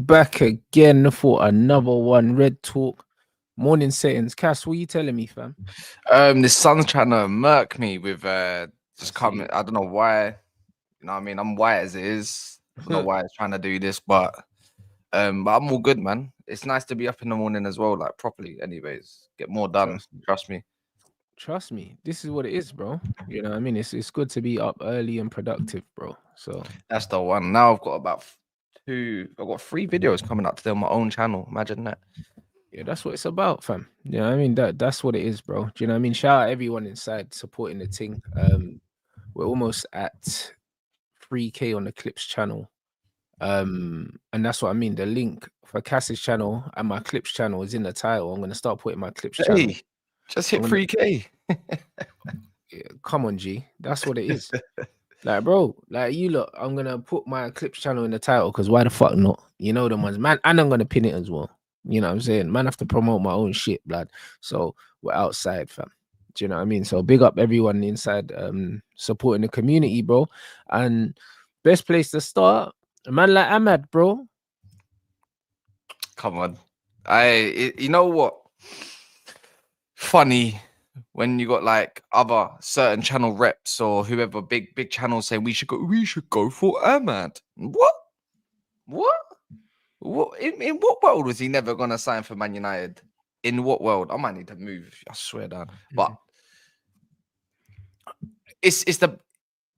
Back again for another one. Red Talk. Morning settings. Cass, what you telling me, fam? The sun's trying to murk me with just coming. See. I don't know why. You know what I mean? I'm white as it is. I don't know why it's trying to do this, but I'm all good, man. It's nice to be up in the morning as well, like properly. Anyways, get more done. Trust me. Trust me. Trust me. This is what it is, bro. You know what I mean? It's good to be up early and productive, bro. So That's the one. Now I've got about I've got 3 videos coming up today on my own channel. Imagine that. yeah, that's what it's about, fam. You know what I mean? That's what it is, bro. Do you know what I mean? Shout out everyone inside supporting the thing. We're almost at 3K on the Clips channel. And that's what I mean. The link for Cass's channel and my Clips channel is in the title. I'm gonna start putting my Clips channel. Hey, just hit I'm gonna 3K. yeah, come on, G. That's what it is. Like, bro, like you look, I'm gonna put my Clips channel in the title because why the fuck not? You know them ones, man, and I'm gonna pin it as well. You know what I'm saying? Man, I have to promote my own shit, blood. So we're outside, fam. Do you know what I mean? So big up everyone inside supporting the community, bro. And best place to start, a man like Ammad, bro. Come on. You know what? Funny when you got like other certain channel reps or whoever big channels saying we should go for Ammad. What? In what world was he never gonna sign for Man United? In what world? I might need to move. I swear down. But it's the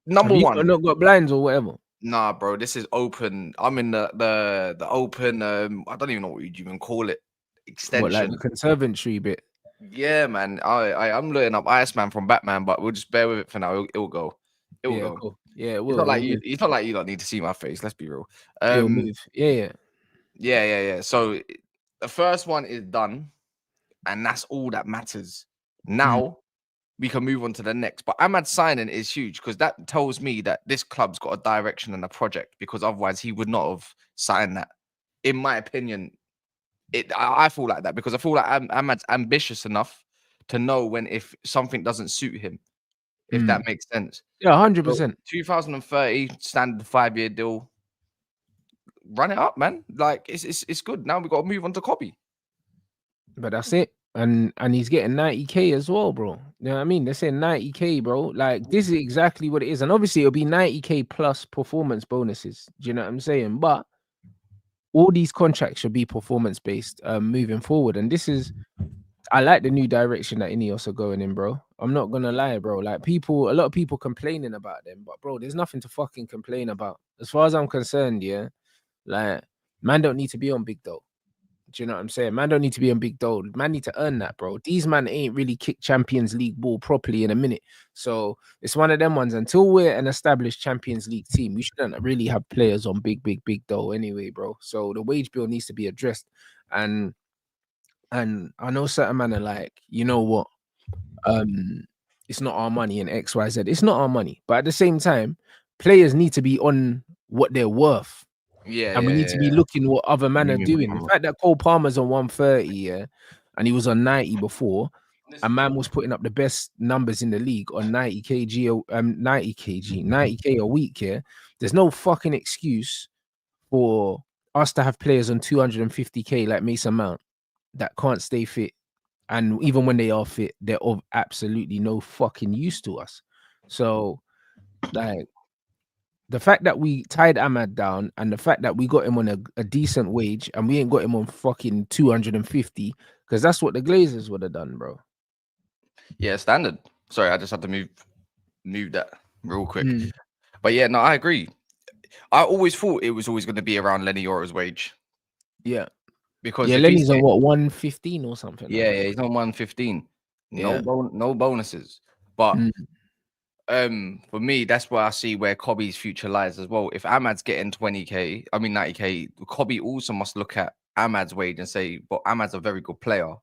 number Have you one. not got blinds or whatever? Nah, bro. This is open. I'm in the open. I don't even know what you'd even call it. What, like the Extension. conservatory bit? Yeah, man. I'm looking up Iceman from Batman, but we'll just bear with it for now. It'll go. It'll Yeah, go. cool. Yeah, it It's will. not It'll like you. move. It's not like you don't need to see my face. Let's be real. It'll move. Yeah. Yeah. So the first one is done, and that's all that matters. Now we can move on to the next. But Ammad signing is huge because that tells me that this club's got a direction and a project. Because otherwise, he would not have signed that. In my opinion, I feel like that because I feel like Ahmad's ambitious enough to know when if something doesn't suit him, if that makes sense. Yeah, So 100%. 2030 standard 5-year deal. Run it up, man. Like it's good. Now we got to move on to Kobbie. But that's it. And he's getting 90K as well, bro. You know what I mean? They're saying 90K, bro. Like, this is exactly what it is. And obviously, it'll be 90K plus performance bonuses. Do you know what I'm saying? But all these contracts should be performance based moving forward. And this is, I like the new direction that INEOS are going in, bro. I'm not gonna lie, bro. Like, a lot of people complaining about them, but bro, there's nothing to fucking complain about. As far as I'm concerned, yeah. Like, man don't need to be on big dough. Do you know what I'm saying? Man don't need to be on big dough. Man need to earn that, bro. These man ain't really kicked Champions League ball properly in a minute. So it's one of them ones. Until we're an established Champions League team, we shouldn't really have players on big dough anyway, bro. So the wage bill needs to be addressed. And I know certain men are like, you know what? It's not our money and XYZ. It's not our money. But at the same time, players need to be on what they're worth. Yeah, And we need to be looking what other men are doing. The fact that Cole Palmer's on 130, yeah, and he was on 90 before, a man was putting up the best numbers in the league on 90 kg, 90K a week, yeah. There's no fucking excuse for us to have players on 250K like Mason Mount that can't stay fit. And even when they are fit, they're of absolutely no fucking use to us. So, like, the fact that we tied Ammad down and the fact that we got him on a decent wage and we ain't got him on fucking 250, because that's what the Glazers would have done, bro. Yeah, standard. Sorry, I just had to move that real quick. But yeah, no, I agree. I always thought it was always going to be around Lenny Yora's wage. Yeah. Because yeah, Lenny's on what, 115 or something? Yeah, he's on 115. Yeah. No bonuses. But for me, that's where I see where Kobbie's future lies as well. If Ammad's getting 20K, I mean 90K, Kobbie also must look at Ammad's wage and say, "But Ammad's a very good player.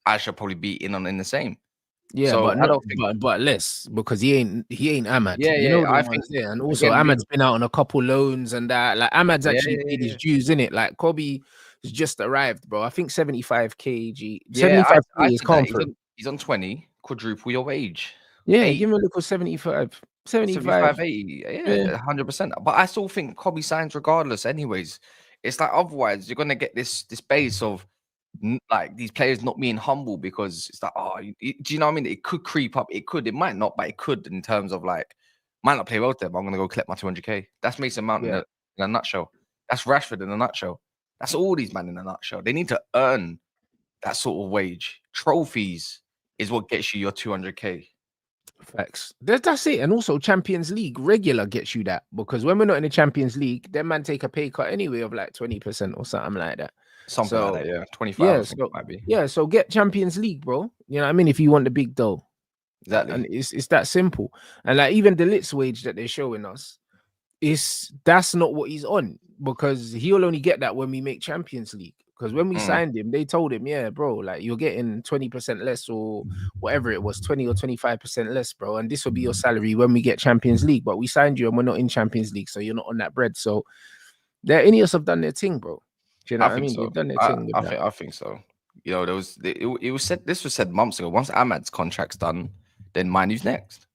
I should probably be in the same." Yeah, so but I not, don't think, but less because he ain't Ammad. Yeah, you know, I think there. And also again, Ammad's been out on a couple loans and that. Like Ammad's actually paid his dues, in it. Like Kobbie has just arrived, bro. I think 75 kg. 75K is confident. He's on 20, quadruple your wage. Yeah, give him a little 75. 75, 80. Yeah, 100%. But I still think Kobbie signs regardless, anyways. It's like otherwise you're gonna get this base of like these players not being humble because it's like, oh, do you know what I mean? It could creep up. It might not, but it could in terms of like, might not play well to them. I'm gonna go collect my 200k. That's Mason Mount in a nutshell. That's Rashford in a nutshell. That's all these men in a nutshell. They need to earn that sort of wage. Trophies is what gets you your 200k. Facts. That's it. And also Champions League regular gets you that, because when we're not in the Champions League, them man take a pay cut anyway of like 20% or something like that. Something like that, yeah. 25 yeah, I think it might be. Yeah, so get Champions League, bro. You know what I mean? If you want the big dough. Exactly. And it's that simple. And like even the Litz wage that they're showing us, that's not what he's on, because he'll only get that when we make Champions League. Because when we signed him, they told him, yeah, bro, like you're getting 20% less or whatever it was, 20 or 25% less, bro. And this will be your salary when we get Champions League. But we signed you and we're not in Champions League, so you're not on that bread. So the INEOS have done their thing, bro. Do you know what I mean? So. They've done their thing with that. I think so. You know, it was said, this was said months ago. Once Ammad's contract's done, then Manu's next.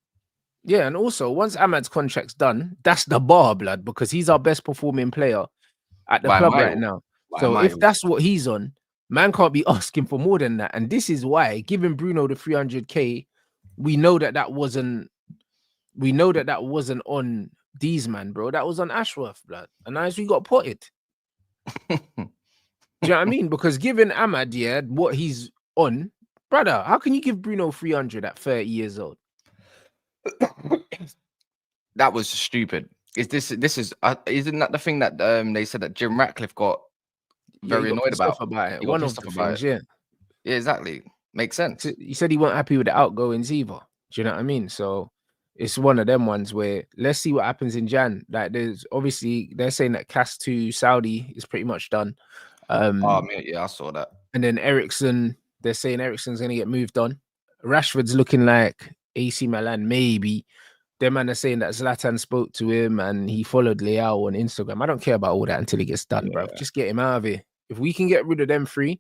Yeah, and also once Ahmad's contract's done, that's the bar, blood, because he's our best performing player at the club right now. So if that's what he's on, man can't be asking for more than that. And this is why, giving Bruno the 300k, we know that wasn't on these man, bro. That was on Ashworth, blood. And now we got potted. Do you know what I mean? Because giving Ammad, yeah, what he's on, brother, how can you give Bruno 300 at 30 years old? That was stupid. Isn't that the thing that they said that Jim Ratcliffe got very annoyed about it? One of the things, yeah, exactly. Makes sense. He said he wasn't happy with the outgoings either. Do you know what I mean? So it's one of them ones where let's see what happens in Jan. Like there's obviously they're saying that Cass to Saudi is pretty much done. Yeah, I saw that. And then Eriksen, they're saying Eriksen's gonna get moved on. Rashford's looking like AC Milan, maybe. Them man are saying that Zlatan spoke to him and he followed Leao on Instagram. I don't care about all that until it gets done, bro. Just get him out of here. If we can get rid of them three,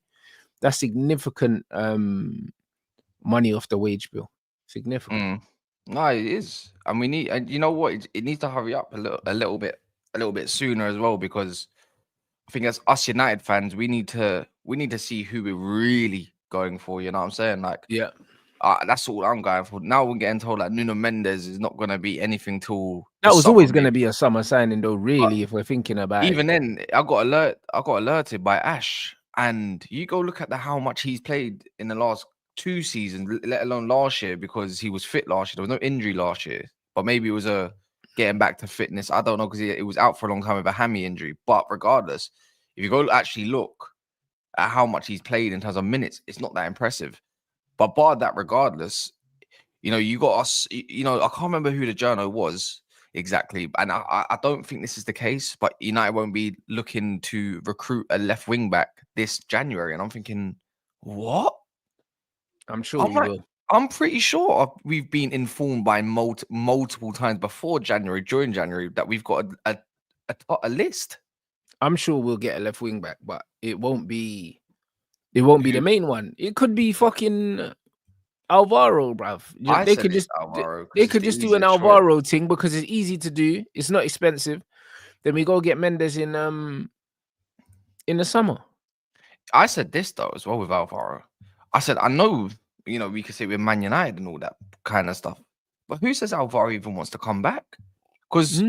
that's significant money off the wage bill. Significant. No, it is. And we need, and you know what? It needs to hurry up a little bit sooner as well, because I think as us United fans, we need to see who we're really going for. You know what I'm saying? Like, yeah. That's all I'm going for. Now we're getting told that Nuno Mendes is not going to be anything till that was always going to be a summer signing, though. Really, if we're thinking about even then, I got alerted by Ash, and you go look at how much he's played in the last 2 seasons, let alone last year, because he was fit last year. There was no injury last year, but maybe it was a getting back to fitness. I don't know, because it was out for a long time with a hammy injury. But regardless, if you go actually look at how much he's played in terms of minutes, it's not that impressive. But bar that, regardless, you know, you got us, you know, I can't remember who the journo was exactly. And I don't think this is the case, but United won't be looking to recruit a left wing back this January. And I'm thinking, what? I'm sure we will. I'm pretty sure we've been informed by multiple times before January, during January, that we've got a list. I'm sure we'll get a left wing back, but it won't be the main one. It could be fucking Alvaro, bruv. They could just do an Alvaro thing because it's easy to do. It's not expensive. Then we go get Mendes in the summer. I said this though as well with Alvaro. I said, I know, you know, we could say we're Man United and all that kind of stuff, but who says Alvaro even wants to come back? Because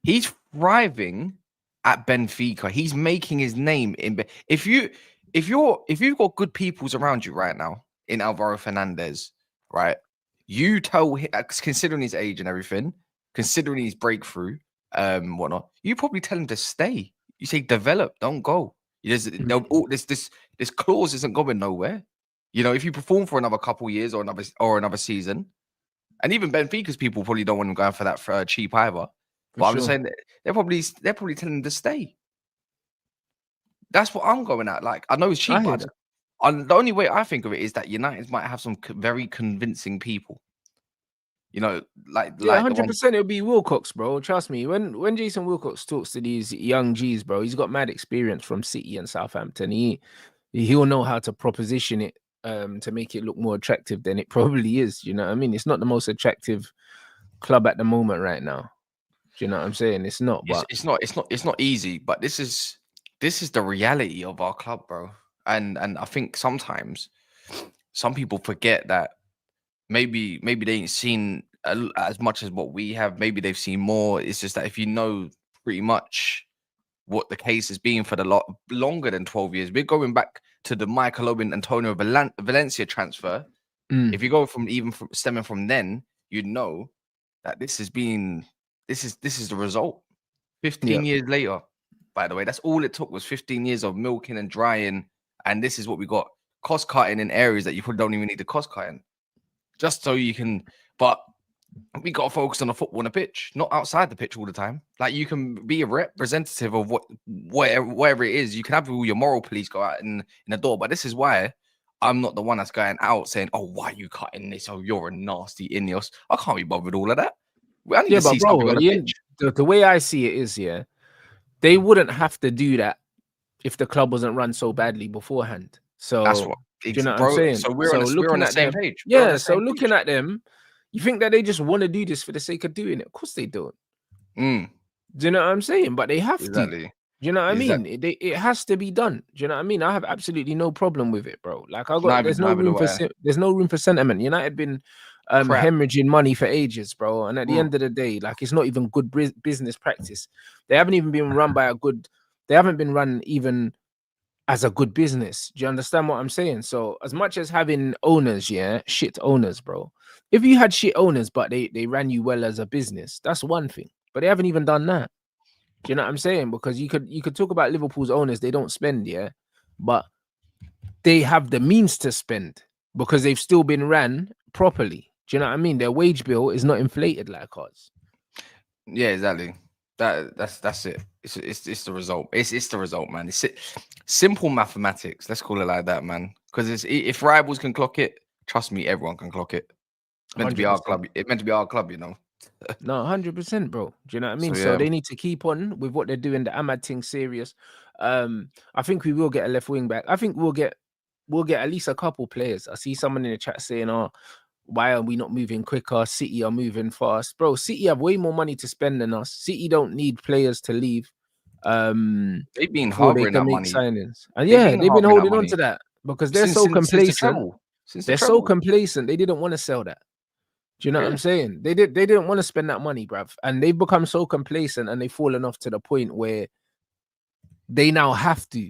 he's thriving at Benfica. He's making his name in. If you've got good peoples around you right now in Alvaro Fernandez, right? You tell him, considering his age and everything, considering his breakthrough, whatnot, you probably tell him to stay. You say develop, don't go. This clause isn't going nowhere. You know, if you perform for another couple years or another season, and even Benfica's people probably don't want him going for that for cheap either. But I'm just saying they're probably telling him to stay. That's what I'm going at. Like, I know it's cheap, but the only way I think of it is that United might have some very convincing people. You know, like 100%. It'll be Wilcox, bro. Trust me. When Jason Wilcox talks to these young G's, bro, he's got mad experience from City and Southampton. He'll know how to proposition it to make it look more attractive than it probably is. You know what I mean? It's not the most attractive club at the moment right now. Do you know what I'm saying? It's not. But it's not easy. But this is this is the reality of our club, bro. And I think sometimes some people forget that maybe they ain't seen as much as what we have. Maybe they've seen more. It's just that if you know pretty much what the case has been for the lot longer than 12 years, we're going back to the Michael Owen Antonio Valencia transfer. If you go from stemming from then, you'd know that this is the result. 15 years later, by the way, that's all it took was 15 years of milking and drying, and this is what we got. Cost cutting in areas that you probably don't even need the cost cutting, just so you can. But we got to focus on the football on the pitch, not outside the pitch all the time. Like, you can be a representative of wherever it is. You can have all your moral police go out in the door, but this is why I'm not the one that's going out saying, "Oh, why are you cutting this? Oh, you're a nasty INEOS." I can't be bothered with all of that. I need to see something on the pitch. The way I see it is, they wouldn't have to do that if the club wasn't run so badly beforehand. So That's what, do you know what I'm saying? So we're on the same page. Yeah. So looking at them, you think that they just want to do this for the sake of doing it? Of course they don't. Do you know what I'm saying? But they have to. Do you know what I mean? It has to be done. Do you know what I mean? I have absolutely no problem with it, bro. Like, there's no room for sentiment. United been hemorrhaging money for ages, bro. And at the end of the day, like, it's not even good business practice. They haven't even been run they haven't been run even as a good business. Do you understand what I'm saying? So as much as having owners, shit owners, bro. If you had shit owners, but they ran you well as a business, that's one thing. But they haven't even done that. Do you know what I'm saying? Because you could talk about Liverpool's owners, they don't spend, but they have the means to spend because they've still been ran properly. Do you know what I mean? Their wage bill is not inflated like ours. Yeah, exactly. That's it. It's the result. It's the result, man. It's simple mathematics. Let's call it like that, man. Because if rivals can clock it, trust me, everyone can clock it. It's meant to be our club. It's meant to be our club, you know. No, 100%, bro. Do you know what I mean? So they need to keep on with what they're doing. The Ammad thing serious. I think we will get a left wing back. I think we'll get at least a couple players. I see someone in the chat saying, "Oh, why are we not moving quicker? City are moving fast, bro. City have way more money to spend than us. City don't need players to leave. They've been harboring that money. Signings, and they've been holding on to that because they're so complacent. They're so complacent. They didn't want to sell that. Do you know what I'm saying? They didn't want to spend that money, bruv. And they've become so complacent and they've fallen off to the point where they now have to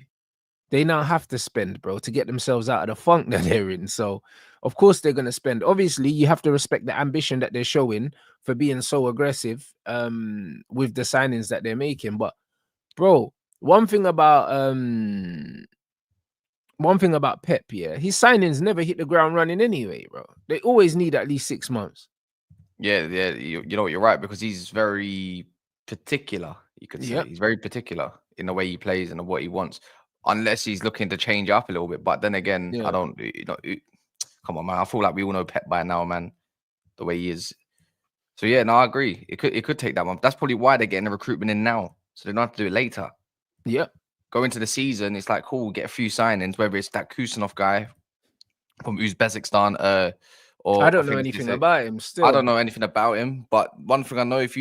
spend, bro, to get themselves out of the funk that they're in. So of course they're gonna spend. Obviously, you have to respect the ambition that they're showing for being so aggressive with the signings that they're making. But bro, one thing about Pep, his signings never hit the ground running anyway, bro. They always need at least 6 months. Yeah, you know what, you're right, because he's very particular. You could say he's very particular in the way he plays and what he wants, unless he's looking to change up a little bit. But then again, I don't. Come on, man. I feel like we all know Pep by now, man. The way he is. So yeah, no, I agree. It could take that month. That's probably why they're getting the recruitment in now, so they don't have to do it later. Yep. Go into the season, it's like, cool, get a few signings, whether it's that Kusanov guy from Uzbekistan, or I don't know anything about him still. I don't know anything about him, but one thing I know, if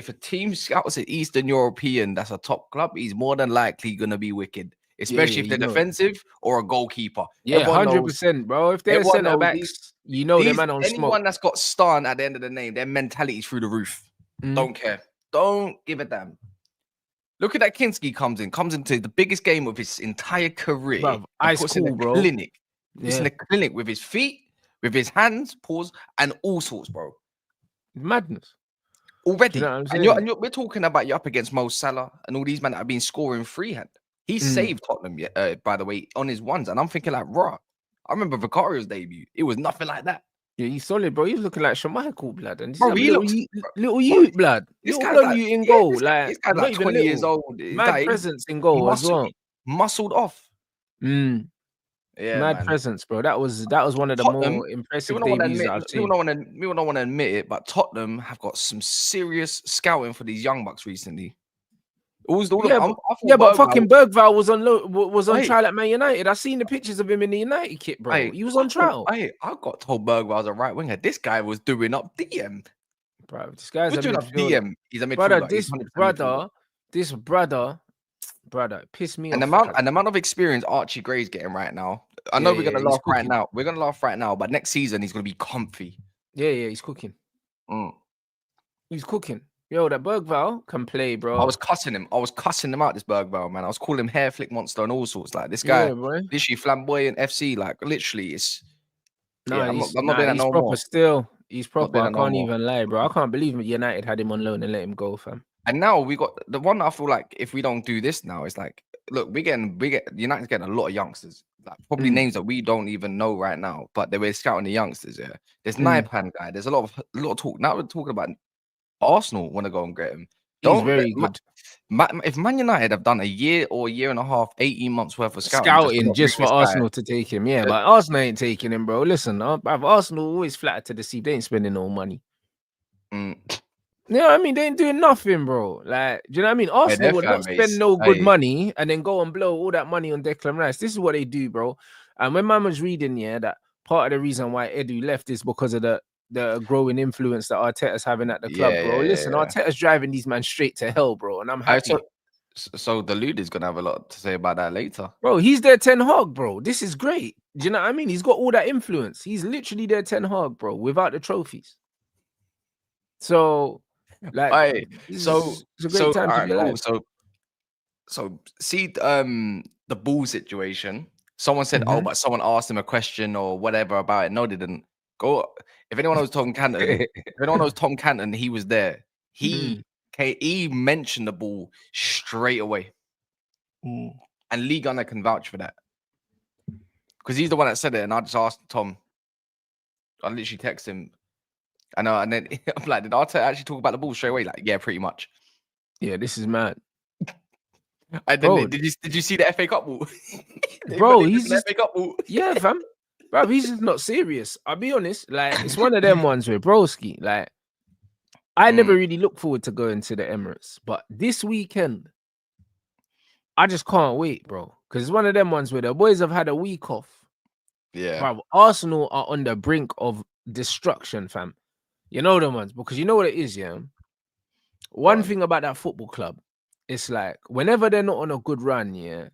a team scouts an Eastern European that's a top club, he's more than likely gonna be wicked, especially if they're defensive or a goalkeeper. Yeah, 100%, bro. If they're centre backs, the man on smoke. Anyone that's got Stan at the end of the name, their mentality is through the roof. Don't care. Don't give a damn. Look at that Kinski comes into the biggest game of his entire career. Bro, puts in a clinic. Puts in a clinic with his feet, with his hands, paws, and all sorts, bro. Madness. Already. You know and we're talking about you up against Mo Salah and all these men that have been scoring freehand. He saved Tottenham, by the way, on his ones. And I'm thinking like, raw. I remember Vicario's debut. It was nothing like that. Yeah, he's solid, bro. He's looking like Schmeichel, blood. And bro, he looks little youth, blood. This little guy's you in goal. This guy's like 20 years old. Mad presence in goal as well. Muscled off. Yeah, mad presence, bro. That was one of the more impressive debuts I've seen. We don't want to admit it, but Tottenham have got some serious scouting for these young bucks recently. But fucking Bergvall was on trial at Man United. I seen the pictures of him in the United kit, bro. He was on trial. I got told Bergvall was a right winger. This guy was doing up DM, bro. This guy's doing up DM. He's a midfielder. Brother, this brother brother, piss me And off. the amount of experience Archie Gray's getting right now. I know we're gonna he's laugh right cooking. now. We're gonna laugh right now, but next season he's gonna be comfy. Yeah, he's cooking. Mm. He's cooking. Yo, that Bergval can play, bro. I was cussing him out, this Bergville, man. I was calling him hair flick monster and all sorts. Like this guy, boy. literally flamboyant FC. Like literally, it's Nah, I'm not doing that he's no proper more. still. He's Not proper. doing I that no can't more. even lie, bro. I can't believe United had him on loan and let him go, fam. And now we got the one. I feel like if we don't do this now, it's like, look, United's getting a lot of youngsters, like probably names that we don't even know right now, but they were scouting the youngsters. Yeah, there's Naipan guy. There's a lot of talk. Now we're talking about Arsenal want to go and get him. He's very good. If Man United have done a year or a year and a half, 18 months worth of scouting just for Arsenal to take him, yeah. But Arsenal ain't taking him, bro. Listen, Arsenal always flattered to deceive. They ain't spending no money. You know what I mean? They ain't doing nothing, bro. Like, do you know what I mean? Arsenal would not spend no good money and then go and blow all that money on Declan Rice. This is what they do, bro. And when man was reading, that part of the reason why Edu left is because of the growing influence that Arteta's having at the club, bro. Listen, Arteta's driving these men straight to hell, bro, and I'm happy. So the Lude is gonna have a lot to say about that later, bro. He's their Ten Hag, bro. This is great. Do you know what I mean? He's got all that influence. He's literally their Ten Hag, bro, without the trophies. So, like, it's a great time to be alive. So see, the ball situation. Someone said, "Oh, but someone asked him a question or whatever about it." No, they didn't. Go. If anyone knows Tom Canton, he was there. He mentioned the ball straight away, and Lee Gunner can vouch for that because he's the one that said it. And I just asked Tom. I literally texted him. I know, and then I'm like, "Did Arteta actually talk about the ball straight away?" Like, yeah, pretty much. Yeah, this is mad. Bro, did you see the FA Cup ball? Bro, he's just FA Cup ball. Yeah, fam. Bro, he's just not serious. I'll be honest. Like, it's one of them ones where broski. Like, I never really look forward to going to the Emirates, but this weekend, I just can't wait, bro. Because it's one of them ones where the boys have had a week off. Yeah, bro. Arsenal are on the brink of destruction, fam. You know them ones because you know what it is, yeah. One thing about that football club. It's like whenever they're not on a good run, yeah,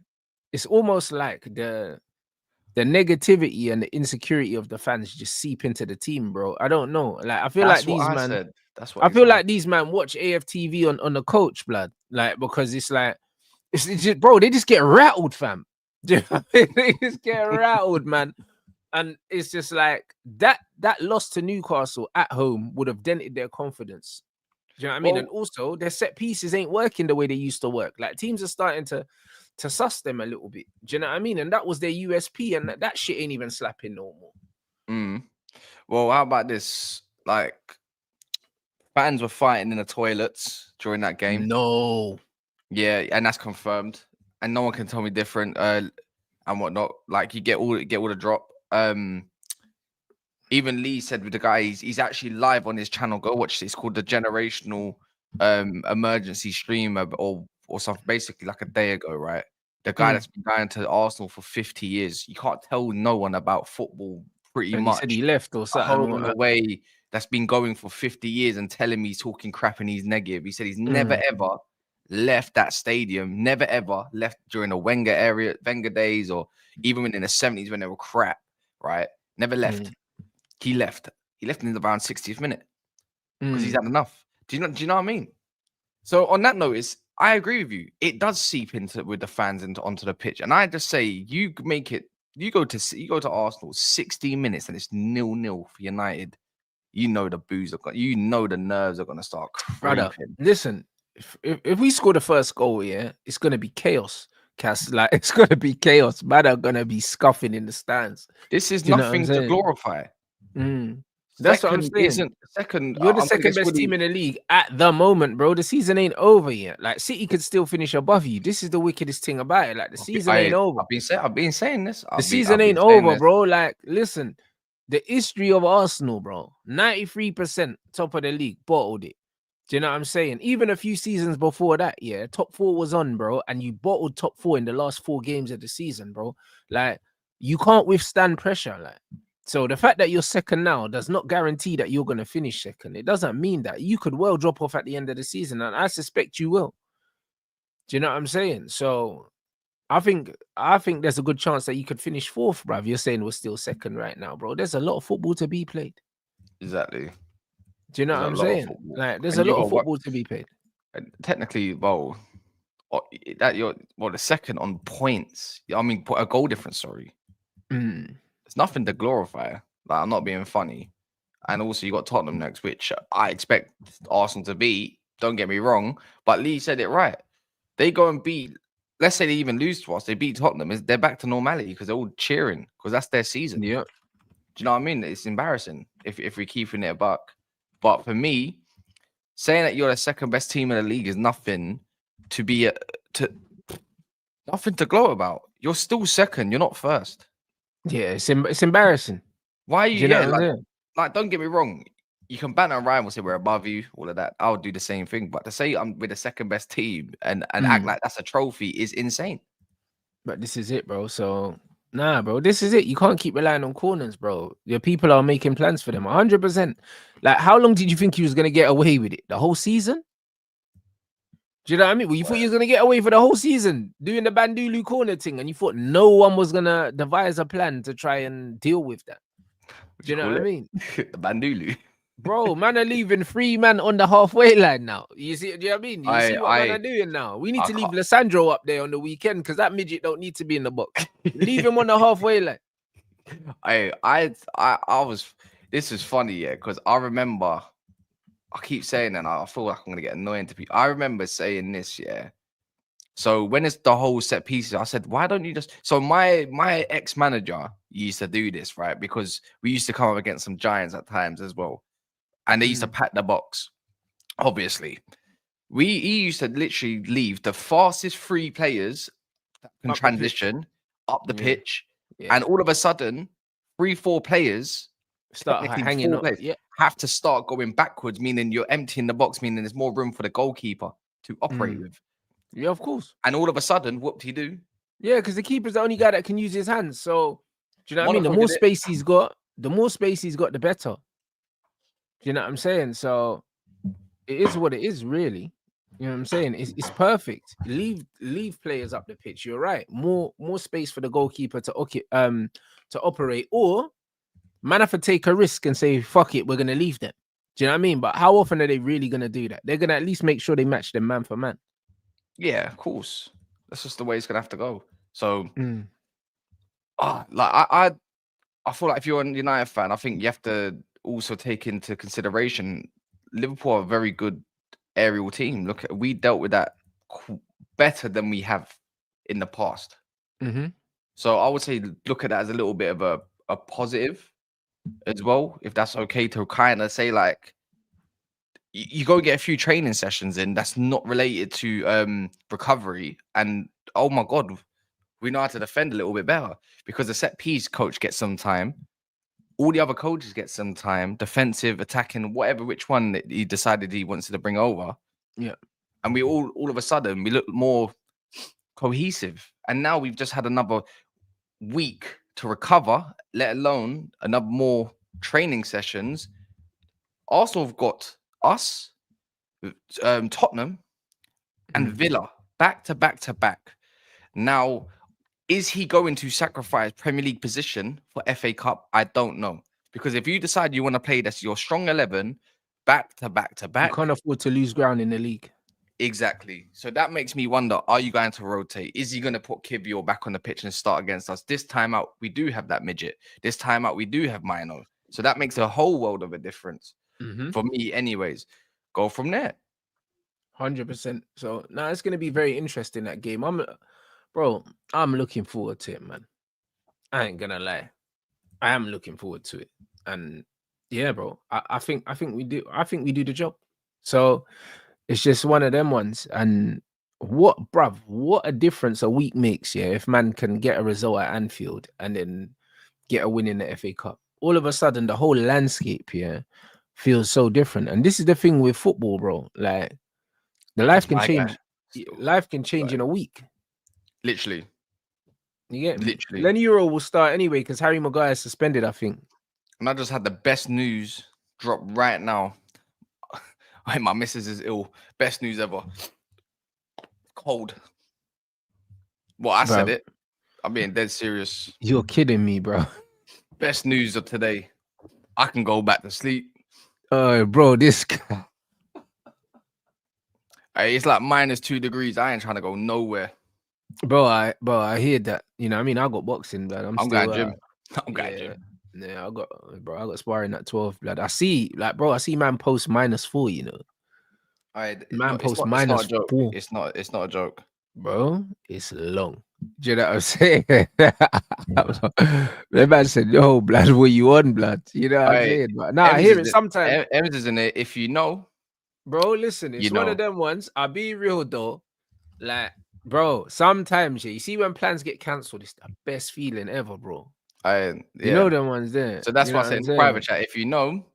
it's almost like the negativity and the insecurity of the fans just seep into the team, bro. I don't know. Like I feel like these man. I feel like these man watch AFTV on the coach, blood. Like because it's like it's just, bro, they just get rattled, fam. They just get rattled, man. And it's just like that loss to Newcastle at home would have dented their confidence. Do you know what I mean? And also, their set pieces ain't working the way they used to work. Like teams are starting to suss them a little bit. Do you know what I mean? And that was their USP, and that shit ain't even slapping no more. Well, how about this? Like, fans were fighting in the toilets during that game. No. Yeah, and that's confirmed. And no one can tell me different. And whatnot. Like, you get all the drop. Even Lee said with the guy, he's actually live on his channel. Go watch it. It's called the Generational Emergency Stream or something. Basically, like a day ago, right? The guy that's been going to Arsenal for 50 years. You can't tell no one about football pretty much. He said he left or something. Home away that's been going for 50 years and telling me he's talking crap and he's negative. He said he's never ever left that stadium. Never ever left during the Wenger days, or even in the 70s when they were crap. Right? Never left. He left. He left in around 60th minute because he's had enough. Do you know what I mean? So on that note, I agree with you. It does seep into with the fans onto the pitch, and I just say you make it. You go to Arsenal 60 minutes and it's 0-0 for United. You know the boos are you know the nerves are gonna start creeping. Brother, listen, if we score the first goal, yeah, it's gonna be chaos. Cass, like it's gonna be chaos. Man are gonna be scuffing in the stands. This is nothing to glorify. That's what I'm saying. You're the second best team in the league at the moment, bro. The season ain't over yet. Like City could still finish above you. This is the wickedest thing about it. Like the season ain't over. I've been saying this. The season ain't over, bro. Like, listen, the history of Arsenal, bro. 93% top of the league, bottled it. Do you know what I'm saying? Even a few seasons before that, yeah, top 4 was on, bro, and you bottled top 4 in the last 4 games of the season, bro. Like, you can't withstand pressure, like. So the fact that you're second now does not guarantee that you're going to finish second. It doesn't mean that. You could well drop off at the end of the season, and I suspect you will. Do you know what I'm saying? So I think there's a good chance that you could finish fourth, bruv. You're saying we're still second right now, bro. There's a lot of football to be played. Exactly. Do you know There's what a I'm lot of saying? football, Like, there's and a you lot got of football to be played. technically, well, that you're the second on points. I mean, a goal difference. Sorry, it's nothing to glorify. Like, I'm not being funny. And also, you got Tottenham next, which I expect Arsenal to beat. Don't get me wrong, but Lee said it right. They go and beat. Let's say they even lose to us. They beat Tottenham. They're back to normality because they're all cheering because that's their season. Yeah. Do you know what I mean? It's embarrassing if we're keeping it a buck. But for me, saying that you're the second best team in the league is nothing to be nothing to gloat about. You're still second. You're not first. Yeah, it's embarrassing. Why are Do you? you know Yeah, what I'm saying? like don't get me wrong. You can banter around and say we're above you, all of that. I would do the same thing. But to say I'm with the second best team and act like that's a trophy is insane. But this is it, bro. So nah, bro, this is it. You can't keep relying on corners, bro. Your people are making plans for them 100%. Like, how long did you think you was gonna get away with it? The whole season? Do you know what I mean? Well, you thought you was gonna get away for the whole season doing the Bandulu corner thing, and you thought no one was gonna devise a plan to try and deal with that. Do you know what I mean? Bandulu. Bro, man are leaving 3 men on the halfway line now. You see, do you know what I mean? You see what man are doing now? We need to leave Lissandro up there on the weekend because that midget don't need to be in the box. Leave him on the halfway line. I was. This is funny, yeah, because I remember. I keep saying that, and I feel like I'm gonna get annoying to people. I remember saying this, yeah. So when it's the whole set pieces, I said, why don't you just? So my ex-manager used to do this, right? Because we used to come up against some giants at times as well, and they used to pack the box. Obviously, he used to literally leave the fastest 3 players that can transition up the pitch, and all of a sudden, 3-4 players start hanging up. Have to start going backwards, meaning you're emptying the box, meaning there's more room for the goalkeeper to operate with. Yeah, of course. And all of a sudden, what did he do? Yeah, because the keeper's the only guy that can use his hands. So, do you know what I mean? The more space he's got, the better. Do you know what I'm saying? So, it is what it is, really. You know what I'm saying? It's perfect. Leave players up the pitch. You're right. More space for the goalkeeper to operate, or man have to take a risk and say, fuck it, we're gonna leave them. Do you know what I mean? But how often are they really gonna do that? They're gonna at least make sure they match them man for man. Yeah, of course. That's just the way it's gonna have to go. So I feel like if you're a United fan, I think you have to also take into consideration Liverpool are a very good aerial team. Look, we dealt with that better than we have in the past. So I would say look at that as a little bit of a positive as well, if that's okay to kind of say, like, you go get a few training sessions in that's not related to recovery, and oh my god, we know how to defend a little bit better because the set piece coach gets some time, all the other coaches get some time, defensive, attacking, whatever, which one that he decided he wants to bring over. Yeah. And we all of a sudden we look more cohesive. And now we've just had another week to recover, let alone another more training sessions. Arsenal have got us, Tottenham, and Villa back to back to back. Now, is he going to sacrifice Premier League position for FA Cup? I don't know. Because if you decide you want to play this, your strong 11, back to back to back. You can't afford to lose ground in the league. Exactly. So that makes me wonder, are you going to rotate? Is he going to put Kobbie back on the pitch and start against us? This time out, we do have that midget. This time out, we do have Mino. So that makes a whole world of a difference. For me, anyways. Go from there. 100%. So now it's going to be very interesting, that game. I'm looking forward to it, man. I ain't gonna lie. I am looking forward to it. And yeah, bro, I think we do. I think we do the job. So it's just one of them ones. And what a difference a week makes, yeah, if man can get a result at Anfield and then get a win in the FA Cup. All of a sudden, the whole landscape here feels so different. And this is the thing with football, bro. Like, the life can change. Life can change in a week. Literally. You get me? Literally. Then Euro will start anyway because Harry Maguire is suspended, I think. And I just had the best news drop right now. My missus is ill. Best news ever. cold. Well, I said Bro, it. I'm being dead serious. you're kidding me, bro. Best news of today. I can go back to sleep. Bro, this guy. Hey, it's like -2 degrees. I ain't trying to go nowhere. Bro, I hear that. You know, I mean, I got boxing, but I'm still going gym. I'm going yeah, gym. yeah. I got sparring at 12, blood. I see man post -4. You know, man post It's not a joke. -4, It's not a joke. bro. It's long. Do you know what I'm saying? The man said, "Yo, blood, what you on, blood?" You know what I'm saying? But nah, I hear it sometimes. Ems is in it. If you know, Bro, listen, it's one of them ones. I'll be real though. Like, bro, sometimes you see when plans get cancelled, it's the best feeling ever, bro. You know them ones there. So that's why I said in the private chat. If you know,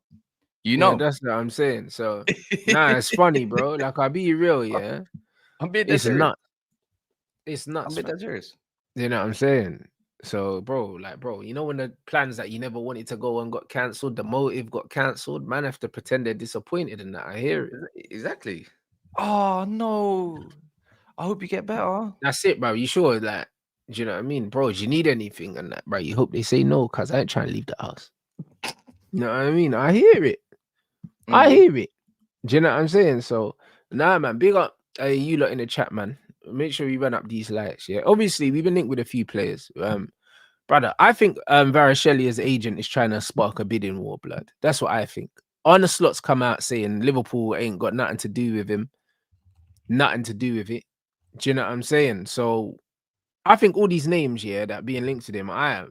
you know. Yeah, that's what I'm saying. So nah, it's funny, bro. Like, I'll be real, yeah. I'm being dead serious. Nuts. It's nuts. I'm being dead serious. You know what I'm saying? So, bro, you know when the plans that you never wanted to go on got cancelled, the motive got cancelled, man have to pretend they're disappointed in that. I hear it. Exactly. Oh no. I hope you get better. That's it, bro. You sure? Like, do you know what I mean? Bro, do you need anything and that, bro? You hope they say no, because I ain't trying to leave the house. You know what I mean? I hear it. I hear it. Do you know what I'm saying? So, nah, man, big up you lot in the chat, man. Make sure we run up these likes, yeah? Obviously, we've been linked with a few players. Brother, I think Kvaratskhelia agent is trying to spark a bidding war, blood. That's what I think. On the slots come out saying Liverpool ain't got nothing to do with him. Nothing to do with it. Do you know what I'm saying? So, I think all these names, yeah, that being linked to them, I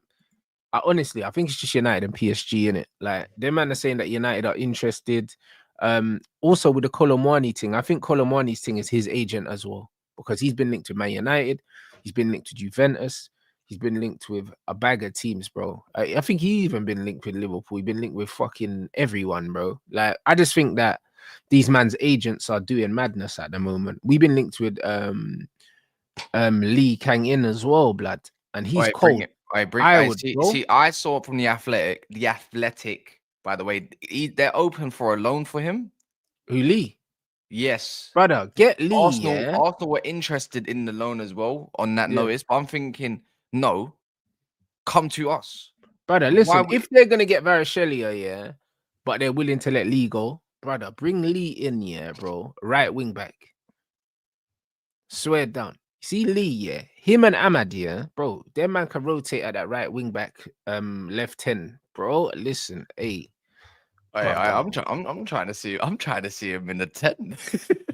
honestly, I think it's just United and PSG in it. Like, them man are saying that United are interested. Also with the Colomwani thing, I think Colomwani's thing is his agent as well, because he's been linked to Man United, he's been linked to Juventus, he's been linked with a bag of teams, bro. I think he even been linked with Liverpool. He's been linked with fucking everyone, bro. Like, I just think that these man's agents are doing madness at the moment. We've been linked with Lee Kang-in as well, blood, and he's cold. I saw from the Athletic, by the way, they're open for a loan for him. Who, Lee? Yes, brother, get Lee. Arsenal were interested in the loan as well on that notice, but I'm thinking, no, come to us, brother. Listen, if they're gonna get Kvaratskhelia, but they're willing to let Lee go, brother, bring Lee in, bro. Right wing back. Swear down. See Lee, him and Ammad, bro. Them man can rotate at that right wing back, left 10, bro. Listen, hey. I'm trying to see him in the 10.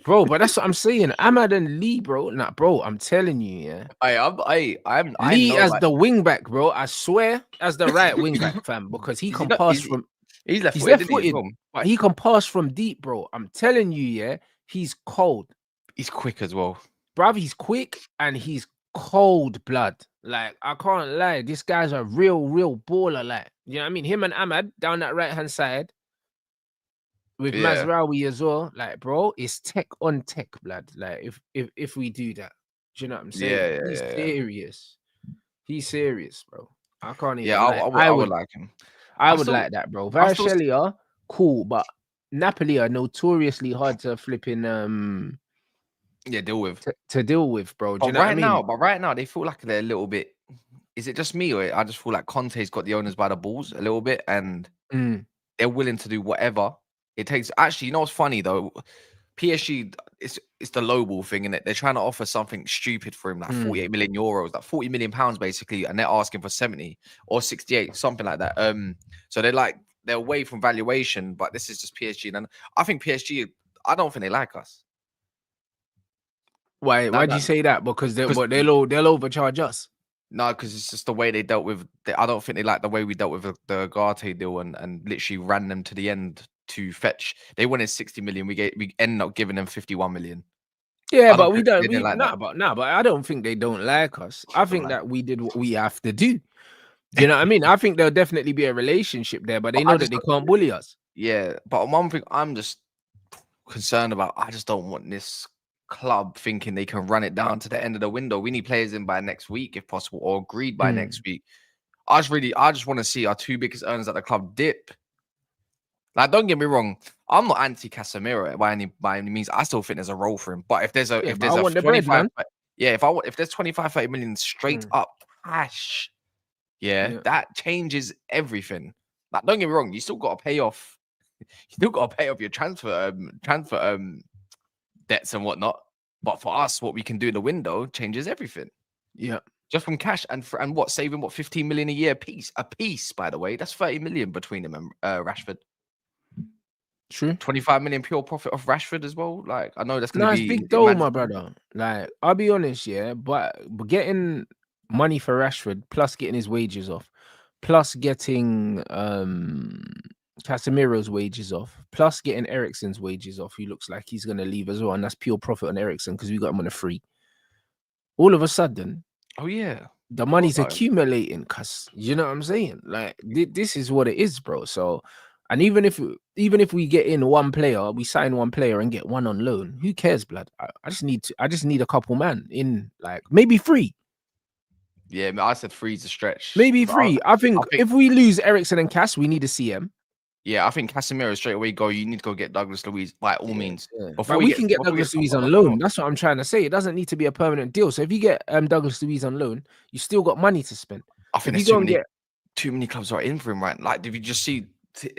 Bro, but that's what I'm saying. Ammad and Lee, bro. Nah, bro, I'm telling you, Lee as the wing back, bro. I swear, as the right wing back, fam, because he can pass from. He's left-footed, but he can pass from deep, bro. I'm telling you, he's cold. He's quick as well, bruv. He's quick and he's cold blood. Like, I can't lie, this guy's a real baller. Like, you know what I mean? Him and Ammad down that right hand side. With Mazraoui as well, like, bro, it's tech on tech, blood. Like, if we do that, do you know what I'm saying? He's serious. He's serious, bro. I can't even. I would like him. I would like that, bro. Kvaratskhelia, cool, but Napoli are notoriously hard to flipping deal with. To deal with, bro. Do you know what I mean? But right now, they feel like they're a little bit. Is it just me, or I just feel like Conte's got the owners by the balls a little bit, and they're willing to do whatever it takes. Actually, you know what's funny though? PSG, it's the low ball thing, innit? They're trying to offer something stupid for him, like 48 million euros, like 40 million pounds basically, and they're asking for 70 or 68, something like that. So they're away from valuation, but this is just PSG, and I think PSG, I don't think they like us. Why do you say that? Because they'll overcharge us. No, because it's just the way they dealt with. I don't think they like the way we dealt with the Ugarte deal and literally ran them to the end to fetch. They wanted 60 million. We ended up giving them 51 million. Yeah, but we don't. But I don't think they don't like us. I think that we did what we have to do. You know what I mean? I think there'll definitely be a relationship there, but they know that they can't bully us. Yeah, but one thing I'm just concerned about, I just don't want this club thinking they can run it down to the end of the window. We need players in by next week, if possible, or agreed by next week. I just want to see our two biggest earners at the club dip. Like, don't get me wrong, I'm not anti Casemiro by any means. I still think there's a role for him. But if there's a Yeah, but I want the bread, 25, man. yeah, if there's 25, 30 million straight up cash, Yeah. that changes everything. Like, don't get me wrong, you still got to pay off. You still got to pay off your transfer debts and whatnot. But for us, what we can do in the window changes everything. Yeah. Just from cash and saving 15 million a year a piece, by the way. That's 30 million between him and Rashford. True. 25 million pure profit off Rashford as well. Like, I know that's going to Nice be big dough, my brother. Like, I'll be honest, yeah, but getting money for Rashford plus getting his wages off, plus getting Casemiro's wages off, plus getting Eriksen's wages off, who looks like he's gonna leave as well, and that's pure profit on Eriksen because we got him on a free. All of a sudden, oh yeah, the money's accumulating, cuz you know what I'm saying? Like, this is what it is, bro. So, and even if we get in one player, we sign one player and get one on loan, who cares, blood? I just need a couple man in, like, maybe 3. Yeah, I said 3's a stretch. Maybe 3. I think if we lose Eriksen and Cass, we need a CM. Yeah, I think Casemiro straight away you need to go get Douglas Luiz by all means. But we can get Douglas Luiz on loan. That's what I'm trying to say. It doesn't need to be a permanent deal. So if you get Douglas Luiz on loan, you still got money to spend. I think there's too many clubs are in for him, right? Like, did you just see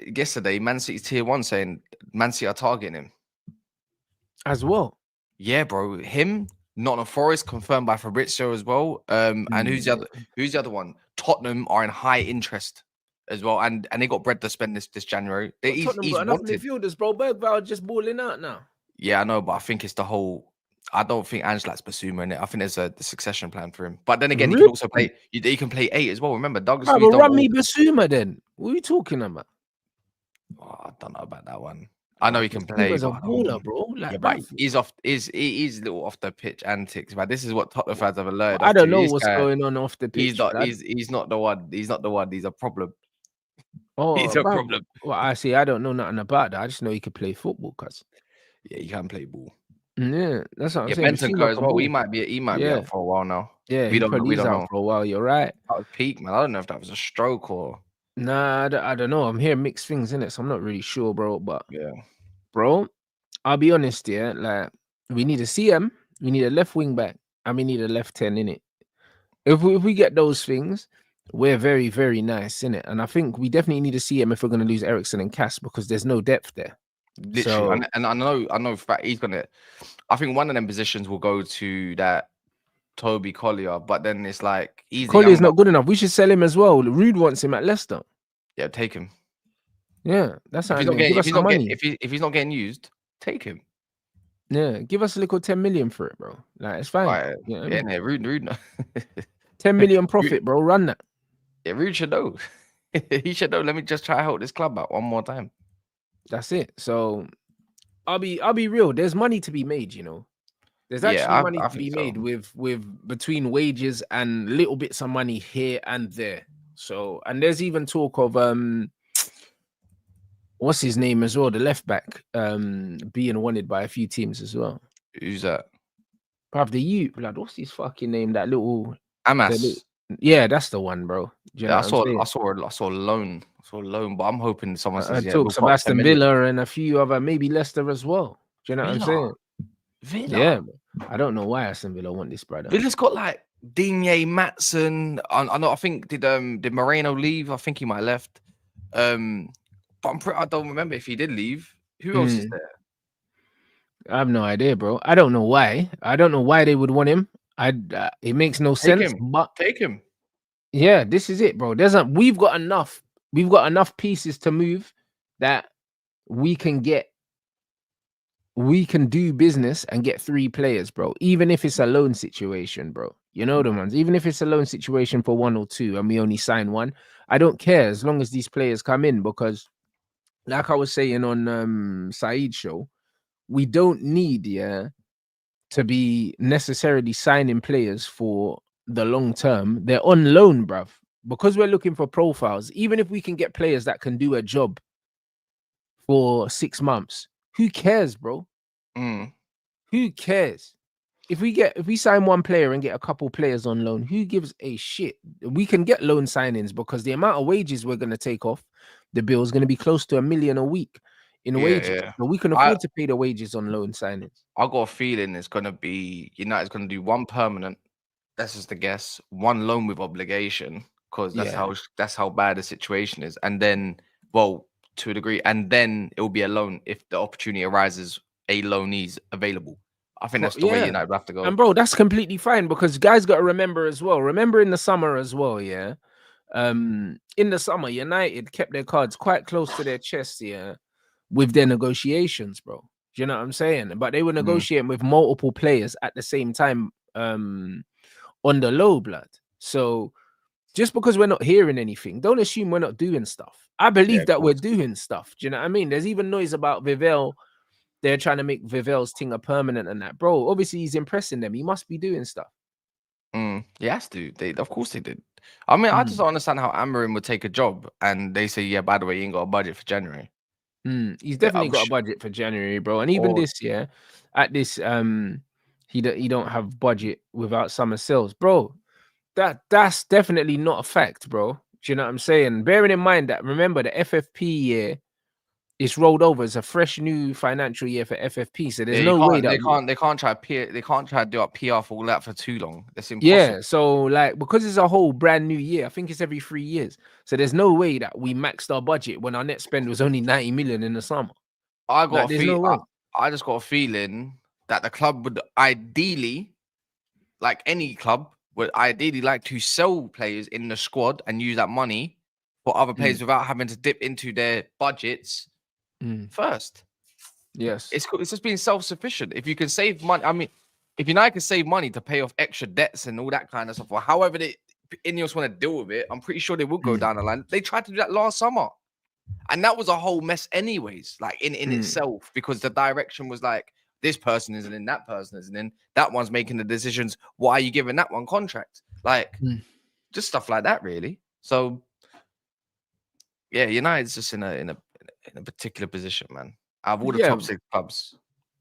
yesterday Man City tier 1 saying Man City are targeting him as well? Yeah, bro. Him, Nottingham Forest confirmed by Fabrizio as well. And who's the other one? Tottenham are in high interest as well, and they got bread to spend this January. He's got enough midfielders, bro. Bergvall just balling out now. Yeah, I know, but I think it's the whole. I don't think Angelat's Basuma in it. I think there's a succession plan for him. But then again, he can also play. He can play 8 as well. Remember, Douglas. Run me Basuma then. What are you talking about? Oh, I don't know about that one. I know he can play. He's a baller, bro. Like, yeah, but he's a little off the pitch antics. But this is what Tottenham fans have learned. I don't know what's going on off the pitch. He's not the one. He's not the one. He's a problem. Oh, he's a problem. Well, I don't know nothing about that. I just know he could play football, cuz. Yeah, he can play ball. Yeah, that's what I'm saying. Bentancur as well. He might be out for a while now. Yeah, we don't know for a while. You're right. That was peak, man. I don't know if that was a stroke or. Nah, I don't know. I'm hearing mixed things in it, so I'm not really sure, bro. But yeah, bro, I'll be honest, yeah. Like, we need a CM, we need a left wing back, and we need a left 10 in it. If we get those things, we're very, very nice in it. And I think we definitely need a CM if we're going to lose Eriksen and Cass because there's no depth there. Literally, and I know for fact he's gonna. I think one of them positions will go to that Toby Collier, but then it's like Collier's not good enough. We should sell him as well. Rude wants him at Leicester. Yeah, take him. Yeah, that's how. If he's not getting used, take him. Yeah, give us a little 10 million for it, bro. Like, it's fine. Right. Yeah, Rude. 10 million profit, bro. Run that. Yeah, Rude should know. He should know. Let me just try to help this club out one more time. That's it. So I'll be real. There's money to be made, you know. There's actually money to be made with between wages and little bits of money here and there. So, and there's even talk of what's his name as well, the left back being wanted by a few teams as well. Who's that? Probably blood. What's his fucking name? That little Ammad. Yeah, that's the one, bro. I saw loan, but I'm hoping someone says talks of Aston Villa and a few other, maybe Leicester as well. Do you know what I'm saying? Villa. Yeah, I don't know why Aston Villa want this, brother. Villa's got like Digne, Matson. I know. I think did Moreno leave? I think he might have left. But I don't remember if he did leave. Who else is there? I have no idea, bro. I don't know why. I don't know why they would want him. It makes no sense. But take him. Yeah, this is it, bro. We've got enough pieces to move that we can do business and get 3 players, bro. Even if it's a loan situation, bro. You know the ones. Even if it's a loan situation for 1 or 2 and we only sign 1, I don't care as long as these players come in, because like I was saying on Saeed's show, we don't need to be necessarily signing players for the long term. They're on loan, bruv. Because we're looking for profiles, even if we can get players that can do a job for 6 months, who cares, bro? Who cares? If we sign 1 player and get a couple players on loan, who gives a shit? We can get loan signings because the amount of wages we're going to take off, the bill is going to be close to $1 million a week in wages. Yeah. So we can afford to pay the wages on loan signings. I got a feeling it's gonna be United's gonna do one permanent. That's just a guess. One loan with obligation, because that's how bad the situation is. And then, well, to a degree, and then it will be a loan if the opportunity arises. A loanee's available. I think that's the way United will have to go. And bro, that's completely fine because guys got to remember as well. Remember in the summer as well, yeah. In the summer, United kept their cards quite close to their chest, yeah, with their negotiations, bro. Do you know what I'm saying? But they were negotiating with multiple players at the same time, on the low, blood. So just because we're not hearing anything, don't assume we're not doing stuff. I believe that we're doing stuff. Do you know what I mean? There's even noise about Vivell. They're trying to make Vivell's thing a permanent and that, bro. Obviously, he's impressing them. He must be doing stuff. He has to. Of course, they did. I mean, I just don't understand how Amarim would take a job and they say, yeah, by the way, you ain't got a budget for January. He's definitely got a budget for January, bro. And even this year, at this, he don't have budget without summer sales, bro. That's definitely not a fact, bro. Do you know what I'm saying? Bearing in mind that, remember, the FFP year is rolled over as a fresh new financial year for FFP. So there's no way that they can't try to do up PR for all that for too long. That's impossible. Yeah, so like because it's a whole brand new year, I think it's every 3 years. So there's no way that we maxed our budget when our net spend was only 90 million in the summer. I just got a feeling that the club would ideally, like any club, would ideally like to sell players in the squad and use that money for other players without having to dip into their budgets first. Yes. It's just being self-sufficient. If you can save money, I mean, if United can save money to pay off extra debts and all that kind of stuff, or however INEOS want to deal with it, I'm pretty sure they will go down the line. They tried to do that last summer. And that was a whole mess anyways, like in itself, because the direction was like, this person isn't in, that person isn't in, that one's making the decisions. Why are you giving that one contract? Like, just stuff like that, really. So, yeah, United's just in a particular position, man. Out of all the top 6 clubs.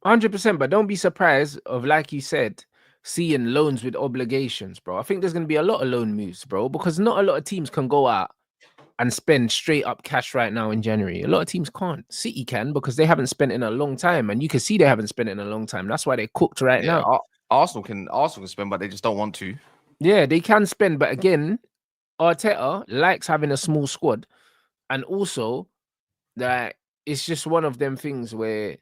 100%, but don't be surprised of, like you said, seeing loans with obligations, bro. I think there's going to be a lot of loan moves, bro, because not a lot of teams can go out and spend straight up cash right now in January. A lot of teams can't. City can because they haven't spent in a long time, and you can see they haven't spent in a long time. That's why they're cooked right now. Arsenal can spend, but they just don't want to. Yeah, they can spend, but again, Arteta likes having a small squad, and also that it's just one of them things where,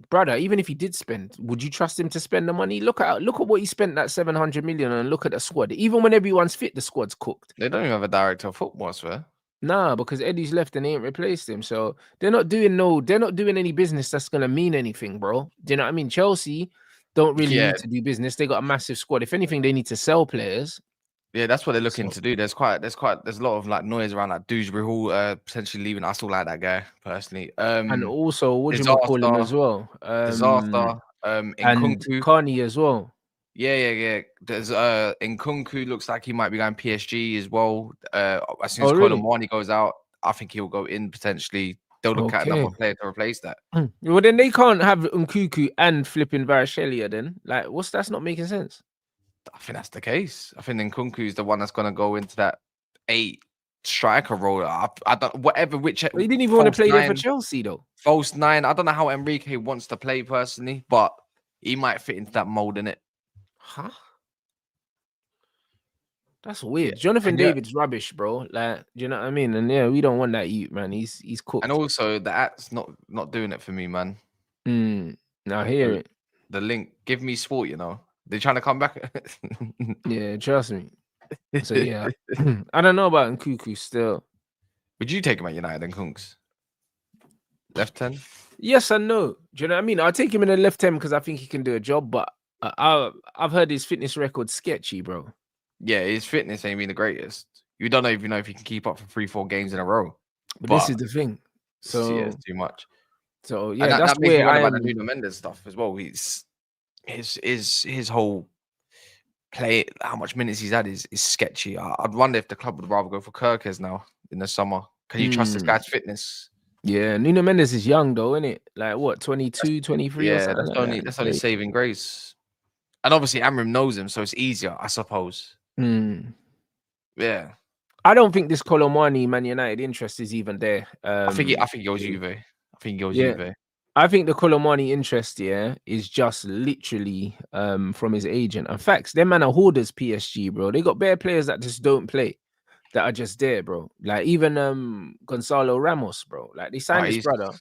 brother, even if he did spend, would you trust him to spend the money? Look at what he spent that 700 million, and look at the squad. Even when everyone's fit, the squad's cooked. They don't even have a director of football, I swear. Nah, because Eddie's left and they ain't replaced him. So they're not doing any business that's gonna mean anything, bro. Do you know what I mean? Chelsea don't really need to do business. They got a massive squad. If anything, they need to sell players. Yeah, that's what they're looking to do. There's a lot of like noise around like Dewsbury Hall potentially leaving. I still like that guy personally. And also, what do you call him as well? Disaster. And Nkunku. Carney as well. Yeah. There's Nkunku looks like he might be going PSG as well. As soon as Colin Warney goes out, I think he'll go in potentially. They'll look at another player to replace that. Well, then they can't have Nkunku and flipping Kvaratskhelia then. Like, that's not making sense. I think that's the case. I think Nkunku is the one that's going to go into that 8 striker role. I don't which. But he didn't even want to play there for Chelsea though. False 9. I don't know how Enrique wants to play personally, but he might fit into that mold in it. Huh? That's weird. Jonathan David's rubbish, bro. Like, do you know what I mean? And yeah, we don't want that youth, man. He's cooked. And also the act's not doing it for me, man. I hear it. The link, give me sport, you know. They're trying to come back. Yeah, trust me. So yeah, I don't know about Nkunku still. Would you take him at United and Kunks? Left 10? Yes and no. Do you know what I mean? I'll take him in the left 10 because I think he can do a job, but I've heard his fitness record sketchy, bro. Yeah, his fitness ain't been the greatest. You don't even know if he can keep up for 3-4 games in a row. But this is the thing. So yeah, it's too much. So yeah, that's makes where me wonder about the Nuno Mendes stuff as well. His whole play, how much minutes he's had is sketchy. I'd wonder if the club would rather go for Kirkes now in the summer. Can you trust this guy's fitness? Yeah, Nuno Mendes is young though, isn't it? Like what, 22, 23 or something? Yeah, that's only saving grace. And obviously Amram knows him, so it's easier, I suppose. Yeah. I don't think this Colomani Man United interest is even there. I think it goes Juve. I think it goes yeah. Juve. I think the Colomani interest, is just literally from his agent. And facts, them man are hoarders, PSG, bro. They got bare players that just don't play, that are just there, bro. Like even Gonzalo Ramos, bro. Like they signed this brother.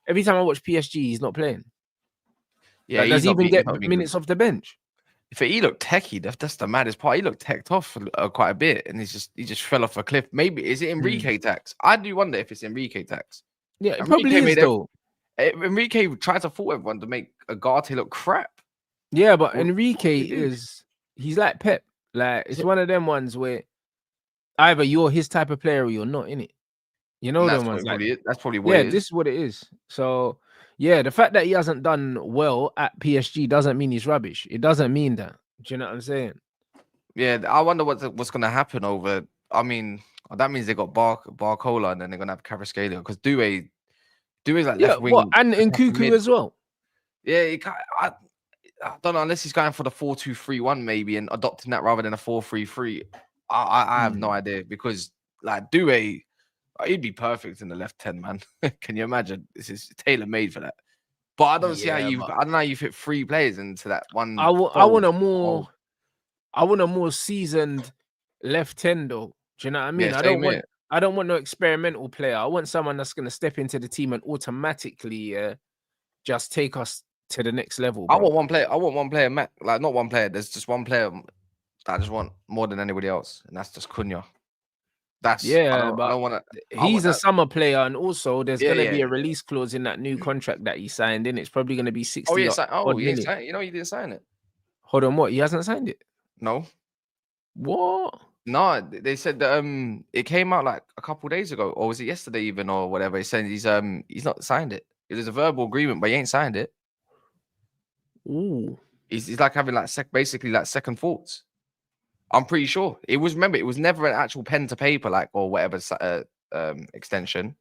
Every time I watch PSG, he's not playing. Yeah, Like, does he even get good. minutes off the bench? If he looked techie, that's the maddest part. He looked teched off quite a bit, and he just fell off a cliff. Maybe is it Enrique tax? I do wonder if it's Enrique tax. Yeah, it Enrique probably is though. Enrique tried to fool everyone to make Agate look crap. Yeah, but Enrique he's like Pep. Like it's one of them ones where either you're his type of player or you're not in it. You know them ones like that's probably what it is. This is what it is. So yeah, the fact that he hasn't done well at PSG doesn't mean he's rubbish. It doesn't mean that. Do you know what I'm saying? Yeah, I wonder what's gonna happen over. I mean, that means they got Barcola and then they're gonna have Kvaratskhelia because Doué's like left wing and Nkunku as well. Yeah, I don't know unless he's going for the 4-2-3-1 maybe and adopting that rather than a 4-3-3. I have no idea because like Doué, he'd be perfect in the left 10, man. Can you imagine? This is tailor made for that. But I don't see how I don't know how you fit 3 players into that one. I want a more seasoned left 10 though. Do you know what I mean? Yeah, I don't want no experimental player. I want someone that's gonna step into the team and automatically just take us to the next level. Bro. I want one player, like not one player. There's just one player that I just want more than anybody else, and that's just Cunha. That's I don't want to. He's a summer player, and also there's gonna be a release clause in that new contract that he signed. In it's probably gonna be 60. You know, he didn't sign it. Hold on, what? He hasn't signed it? No. What? No, they said that it came out like a couple days ago, or was it yesterday even, or whatever. He's saying he's not signed it. It was a verbal agreement, but he ain't signed it. Ooh. He's like having like basically like second thoughts. I'm pretty sure it was. Remember, it was never an actual pen to paper like or whatever extension.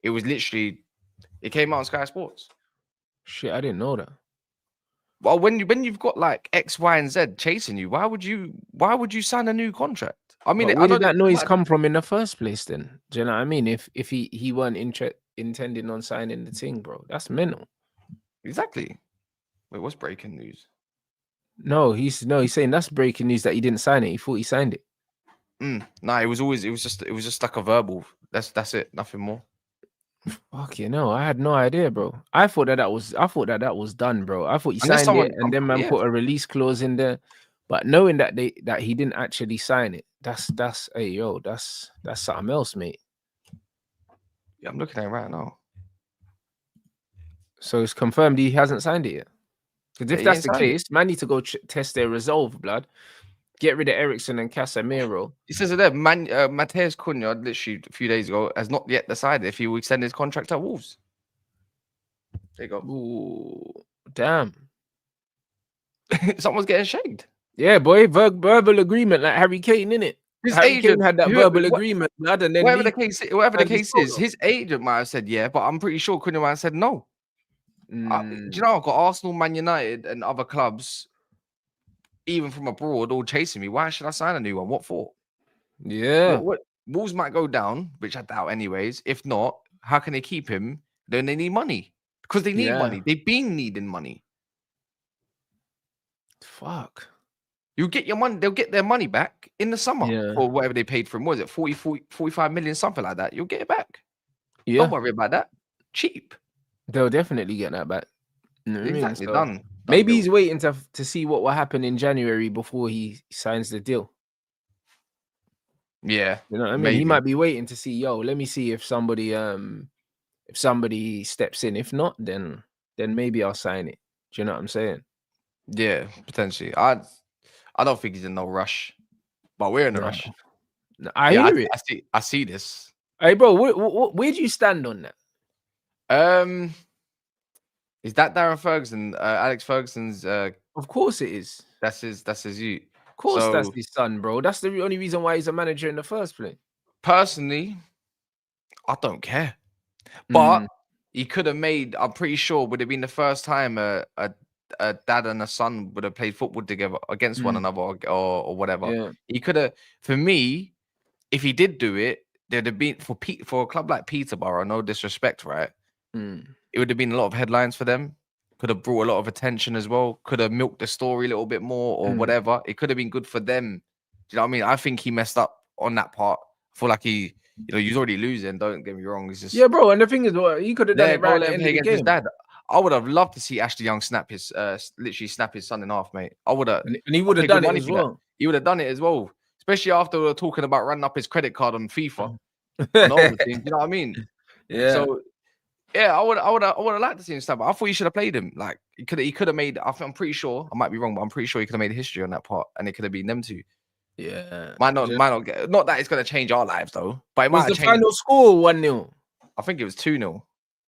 It was literally. It came out on Sky Sports. Shit, I didn't know that. Well, when you've got like X, Y, and Z chasing you, why would you sign a new contract? I mean, where did that noise come from in the first place? Then do you know what I mean? If he weren't intending on signing the thing, bro, that's mental. Exactly. Wait, what's breaking news? No, he's saying that's breaking news that he didn't sign it. He thought he signed it. No, it was just like a verbal. That's it, nothing more. Fuck you know, I had no idea, bro. I thought that was done, bro. I thought he signed it and then man put a release clause in there. But knowing that he didn't actually sign it, that's something else, mate. Yeah, I'm looking at it right now. So it's confirmed he hasn't signed it yet. Because if that's the case, man need to go test their resolve, blood. Get rid of Ericsson and Casemiro. He says it there. Mateus Cunha, literally a few days ago, has not yet decided if he will extend his contract at Wolves. There you go. Ooh, damn. Someone's getting shagged. Yeah, boy. Verbal agreement like Harry Kane, innit? His agent had that verbal agreement, lad, and then whatever the case is, his agent might have said yeah, but I'm pretty sure Cunha might have said no. Do you know I've got Arsenal, Man United, and other clubs, even from abroad, all chasing me. Why should I sign a new one? What for? Yeah. What Wolves might go down, which I doubt anyways. If not, how can they keep him? Then they need money. Because they need money. They've been needing money. Fuck. You get your money, they'll get their money back in the summer for whatever they paid for him. Was it 45 million, something like that? You'll get it back. Yeah. Don't worry about that. Cheap. They'll definitely get that back. You know exactly. So done. Maybe he's waiting to see what will happen in January before he signs the deal. Yeah. You know what I mean? Maybe. He might be waiting to see, let me see if somebody steps in. If not, then maybe I'll sign it. Do you know what I'm saying? Yeah, potentially. I don't think he's in no rush. But we're in a rush. I hear it. I see this. Hey, bro, where do you stand on that? Is that Darren Ferguson, Alex Ferguson's? Of course it is. That's his youth. Of course, that's his son, bro. That's the only reason why he's a manager in the first place. Personally, I don't care. But he could have made. I'm pretty sure would have been the first time a dad and a son would have played football together against one another or whatever. Yeah. He could have. For me, if he did do it, there'd have been for a club like Peterborough, no disrespect, right? It would have been a lot of headlines for them. Could have brought a lot of attention as well. Could have milked the story a little bit more or whatever. It could have been good for them. Do you know what I mean? I think he messed up on that part. I feel like he was already losing. Don't get me wrong. It's just bro. And the thing is, he could have done it right at the end of the against his game. dad. I would have loved to see Ashley Young literally snap his son in half, mate. I would have, and he would have done it as well. He would have done it as well, especially after we were talking about running up his credit card on FIFA and all the things. You know what I mean? Yeah. So yeah, I would have liked to see him snap. I thought he should have played him. Like he could have made. I'm pretty sure. I might be wrong, but I'm pretty sure he could have made history on that part, and it could have been them two. Yeah. Might not get. Not that it's going to change our lives though, but it might Was have the final score 1-0? I think it was 2-0.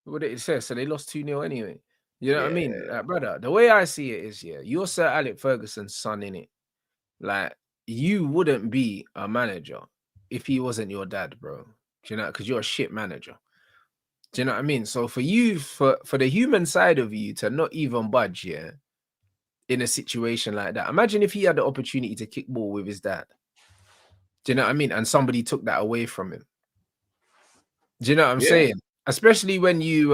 What did it say? So they lost 2-0 anyway. You know what I mean? Brother, the way I see it is, you're Sir Alex Ferguson's son, innit? Like, you wouldn't be a manager if he wasn't your dad, bro. Do you know? Because you're a shit manager. Do you know what I mean? So for you, for the human side of you to not even budge, in a situation like that. Imagine if he had the opportunity to kick ball with his dad. Do you know what I mean? And somebody took that away from him. Do you know what I'm saying? Especially when you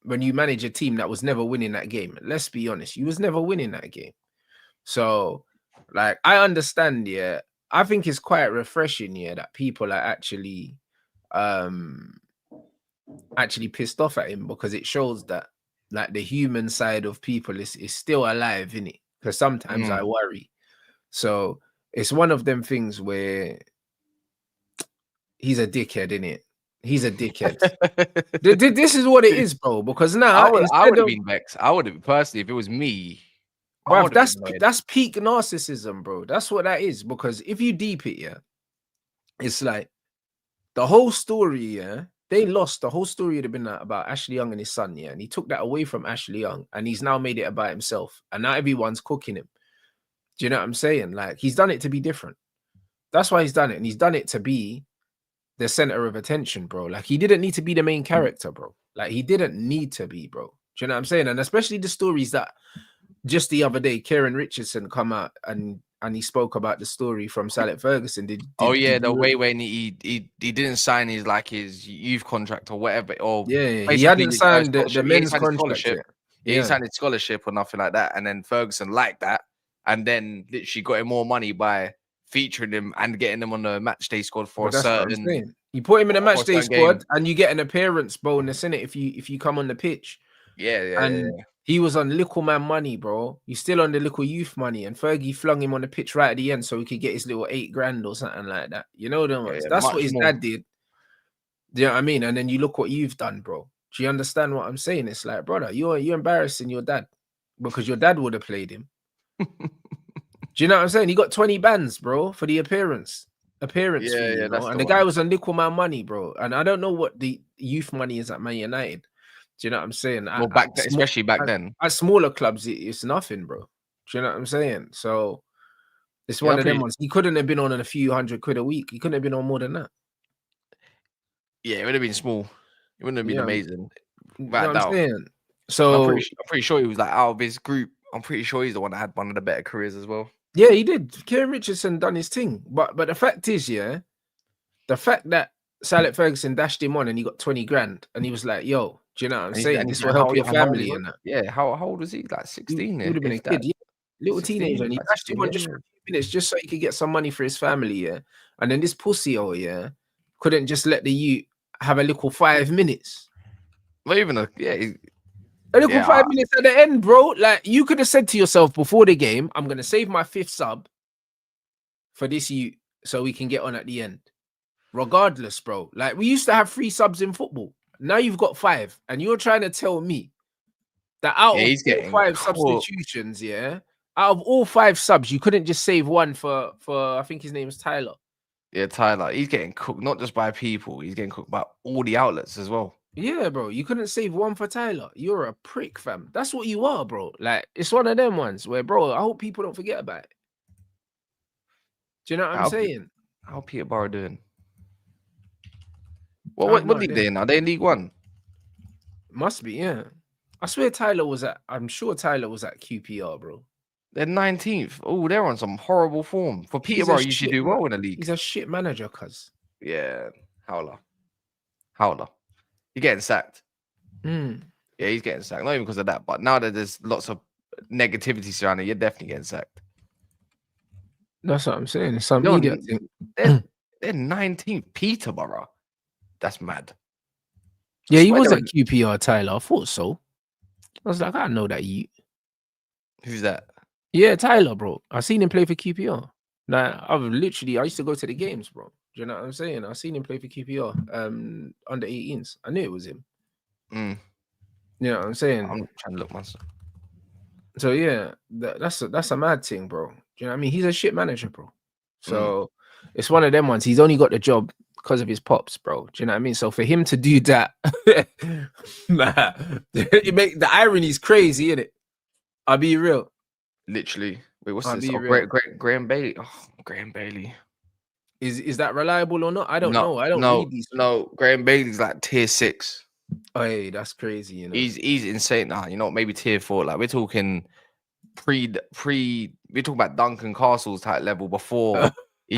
manage a team that was never winning that game. Let's be honest, you was never winning that game. So, like, I understand, I think it's quite refreshing, that people are actually pissed off at him, because it shows that, like, the human side of people is still alive, innit? Because sometimes I worry. So it's one of them things where he's a dickhead, innit? He's a dickhead. This is what it is, bro. Because now I would have been vexed. I would have personally, if it was me. Bro, that's peak narcissism, bro. That's what that is. Because if you deep it, it's like the whole story, they lost. The whole story would have been about Ashley Young and his son, and he took that away from Ashley Young, and he's now made it about himself, and now everyone's cooking him. Do you know what I'm saying? Like, he's done it to be different. That's why he's done it, and he's done it to be the center of attention, bro. Like, he didn't need to be the main character, bro. Like, he didn't need to be, bro. Do you know what I'm saying? And especially the stories that just the other day, Kieran Richardson come out and he spoke about the story from Sir Alex Ferguson. The way when he didn't sign his youth contract or whatever, or he hadn't signed the men's contract yet. He signed his scholarship or nothing like that, and then Ferguson liked that, and then literally got him more money by featuring him and getting him on the match day squad for a certain. You put him in a match day squad, and you get an appearance bonus in it if you come on the pitch. He was on little man money, bro. He's still on the little youth money, and Fergie flung him on the pitch right at the end so he could get his little $8,000 or something like that. You know them ones. That's what his dad did. Do you know what I mean? And then you look what you've done, bro. Do you understand what I'm saying? It's like, brother, you're embarrassing your dad, because your dad would have played him. Do you know what I'm saying? He got 20 bands, bro, for the appearance fee, you know? And the guy was on little man money, bro. And I don't know what the youth money is at Man United. Do you know what I'm saying? Well, especially back then. At smaller clubs, it's nothing, bro. Do you know what I'm saying? So it's one of them ones. He couldn't have been on a few £100 a week. He couldn't have been on more than that. Yeah, it would have been small. It wouldn't have been amazing. You know what I'm saying? So I'm pretty sure he was like out of his group. I'm pretty sure he's the one that had one of the better careers as well. Yeah, he did. Kieran Richardson done his thing. But the fact is, the fact that Sir Alex Ferguson dashed him on and he got 20 grand, and he was like, yo, do you know what I'm saying? This will help your family and that. Yeah, how old was he? Like 16? He would have been a kid, little teenager. And he dashed him on just for a few minutes just so he could get some money for his family, And then this pussy, couldn't just let the youth have a little 5 minutes. Not even a 5 minutes at the end, bro. Like, you could have said to yourself before the game, I'm going to save my 5th sub for this youth so we can get on at the end. Regardless, bro. Like, we used to have 3 subs in football. Now you've got 5, and you're trying to tell me that out of all 5 substitutions, out of all 5 subs, you couldn't just save one for I think his name is Tyler. Yeah, Tyler. He's getting cooked not just by people, he's getting cooked by all the outlets as well. Yeah, bro. You couldn't save one for Tyler. You're a prick, fam. That's what you are, bro. Like, it's one of them ones where, bro, I hope people don't forget about it. Do you know what I'm saying? How Peterborough doing? What league they in? Are they in League One? Must be, yeah. I swear I'm sure Tyler was at QPR, bro. They're 19th. Oh, they're on some horrible form. For Peterborough, usually do well in the league. He's a shit manager, cuz. Yeah, Howler. You're getting sacked. Mm. Yeah, he's getting sacked. Not even because of that, but now that there's lots of negativity surrounding, you're definitely getting sacked. That's what I'm saying. It's some media thing. They're 19th. Peterborough. That's mad. Yeah, he was at QPR, Tyler. I thought so. I was like, I know that you. Who's that? Yeah, Tyler, bro. I seen him play for QPR. Like, I used to go to the games, bro. Do you know what I'm saying? I seen him play for QPR, under 18s. I knew it was him. Mm. You know what I'm saying? I'm trying to look myself. So yeah, that's a mad thing, bro. Do you know what I mean? He's a shit manager, bro. So it's one of them ones. He's only got the job because of his pops, bro. Do you know what I mean? So for him to do that, nah, the irony is crazy, isn't it? I'll be real. Literally. Wait, what's I'll this? be Oh, real. Graham Bailey. Oh, Graham Bailey. Is that reliable or not? I don't know. I don't read these. No, Graham Bailey's like tier 6. Oh, hey, that's crazy, you know. He's insane. Nah, you know, maybe tier 4. Like we're talking we're talking about Duncan Castle's type level before he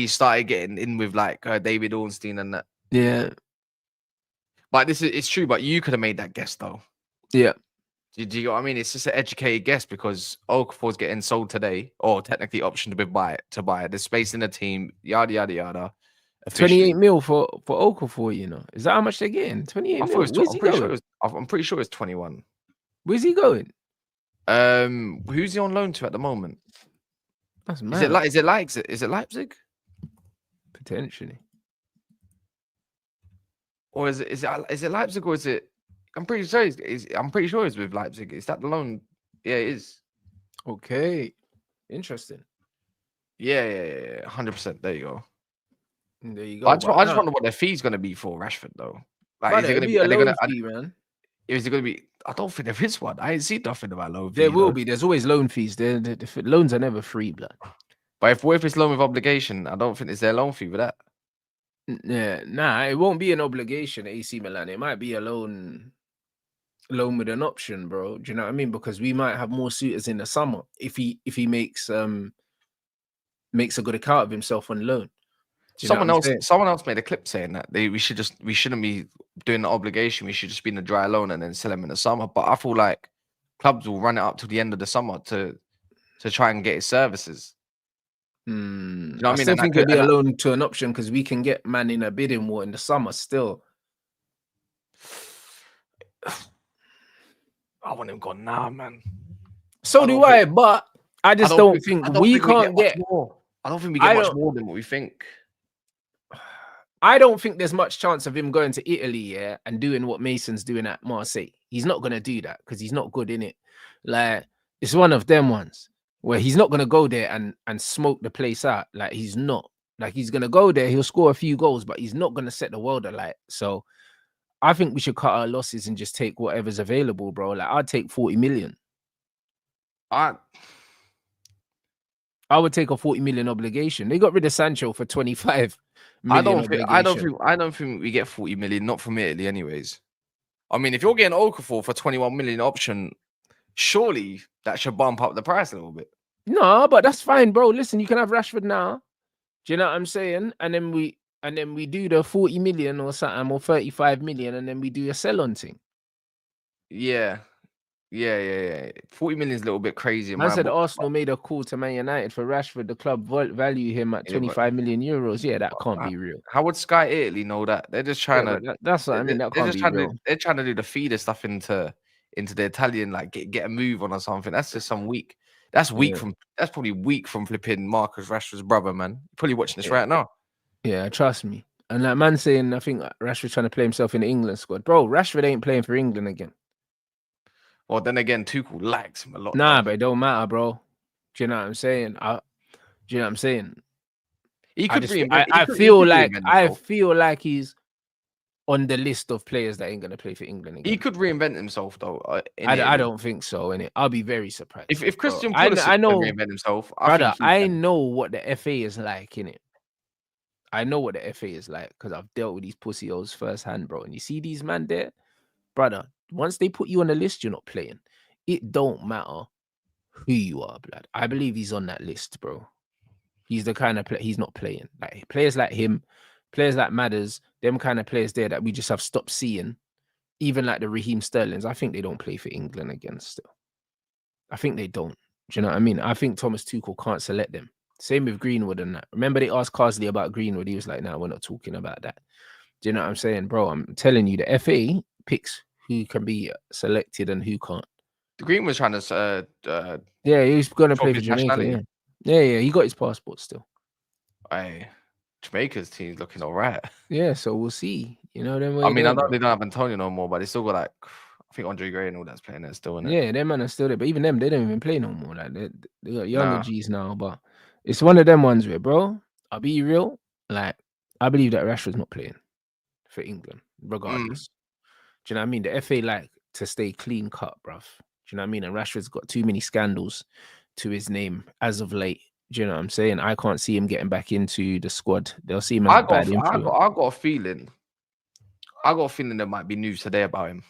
started getting in with like David Ornstein and that. Yeah. But it's true, but you could have made that guess though. Yeah. Do you know what I mean? It's just an educated guess because Okafor's getting sold today, or technically optioned to buy it. There's space in the team, yada yada yada. 28 mil for Okafor, you know. Is that how much they're getting? 28 mil. Where's he going? I'm pretty sure it's 21. Where's he going? Who's he on loan to at the moment? That's mad. Is it Leipzig? Potentially. Or is it Leipzig or is it? I'm pretty sure it's with Leipzig. Is that the loan? Yeah, it is. Okay. Interesting. Yeah. 100%. There you go. There you go. I just wonder what their fee's going to be for Rashford though. Like, is it going to be a loan fee, man? Is it going to be? I don't think there is one. I ain't seen nothing about loan fee. There will be. There's always loan fees. The loans are never free, blood. But if it's loan with obligation, I don't think it's their loan fee for that. Yeah, nah, it won't be an obligation at AC Milan. It might be a loan with an option, bro. Do you know what I mean? Because we might have more suitors in the summer if he makes a good account of himself on loan. Someone else made a clip saying that we shouldn't be doing the obligation. We should just be in a dry loan and then sell him in the summer. But I feel like clubs will run it up to the end of the summer to try and get his services. You know what I mean? Still think it'd be a loan to an option because we can get man in a bidding war in the summer still. I want him gone now, man. So do I, but I just don't think we can't get more. I don't think we get much more than what we think. I don't think there's much chance of him going to Italy, yeah, and doing what Mason's doing at Marseille. He's not gonna do that because he's not good in it. Like, it's one of them ones where he's not gonna go there and smoke the place out. Like, he's not. Like, he's gonna go there, he'll score a few goals, but he's not gonna set the world alight. So I think we should cut our losses and just take whatever's available, bro. Like, I'd take 40 million. I would take a 40 million obligation. They got rid of Sancho for 25 million. I don't think we get 40 million, not from Italy, anyways. I mean, if you're getting Okafor for 21 million option, surely that should bump up the price a little bit. No, but that's fine, bro. Listen, you can have Rashford now. Do you know what I'm saying? And then we do the 40 million or something, or 35 million, and then we do a sell-on thing. Yeah. 40 million is a little bit crazy. I said Arsenal made a call to Man United for Rashford. The club value him at 25 million euros. Yeah, that can't be real. How would Sky Italy know that? They're just trying to. That's what I mean. That can't be real. They're trying to do the feeder stuff into the Italian, like get a move on or something. That's just some weak. That's probably weak from flipping Marcus Rashford's brother, man. You're probably watching this right now. Yeah, trust me. And that man saying, I think Rashford's trying to play himself in the England squad. Bro, Rashford ain't playing for England again. Well, then again, Tuchel likes him a lot. Nah, but it don't matter, bro. Do you know what I'm saying? Do you know what I'm saying? I feel like he's on the list of players that ain't gonna play for England again. He could reinvent himself, though. I don't think so. Innit? I'll be very surprised if Christian Pulisic I know reinvent himself. I know what the FA is like, innit? I know what the FA is like because I've dealt with these pussy hoes firsthand, bro. And you see these man there, brother. Once they put you on the list, you're not playing. It don't matter who you are, blood. I believe he's on that list, bro. He's the kind of player he's not playing. Like players like him, players like Madders, them kind of players there that we just have stopped seeing. Even like the Raheem Sterlings, I think they don't play for England again still. I think they don't. Do you know what I mean? I think Thomas Tuchel can't select them. Same with Greenwood and that. Remember they asked Carsley about Greenwood. He was like, "No, we're not talking about that." Do you know what I'm saying, bro? I'm telling you, the FA picks who can be selected and who can't. The Green was trying to Yeah, he's gonna swap play for his Jamaica. nationality. Yeah. He got his passport still. Jamaica's team's looking all right. Yeah, so we'll see. You know, then I mean, I there, know bro. they don't have Antonio no more, but they still got like, I think Andre Gray and all that's playing there still, innit? Yeah, them man are still there, but even them, they don't even play no more. Like they got younger Nah. G's now, but it's one of them ones where, bro, I'll be real. Like, I believe that Rashford's not playing for England, regardless. Do you know what I mean? The FA like to stay clean cut, bruv. Do you know what I mean? And Rashford's got too many scandals to his name as of late. Do you know what I'm saying? I can't see him getting back into the squad. They'll see him as a bad influence. I got a feeling. I got a feeling there might be news today about him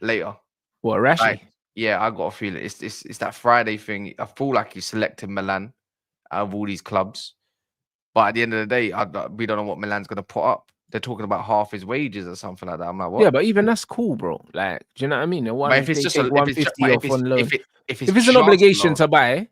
later. What, Rashi? Like, yeah, I got a feeling it's that Friday thing. I feel like he's selected Milan out of all these clubs, but at the end of the day, we don't know what Milan's gonna put up. They're talking about half his wages or something like that. I'm like, what? Yeah, but even that's cool, bro. Like, do you know what I mean? But if it's just take 150 off on loan. if it's an obligation to buy,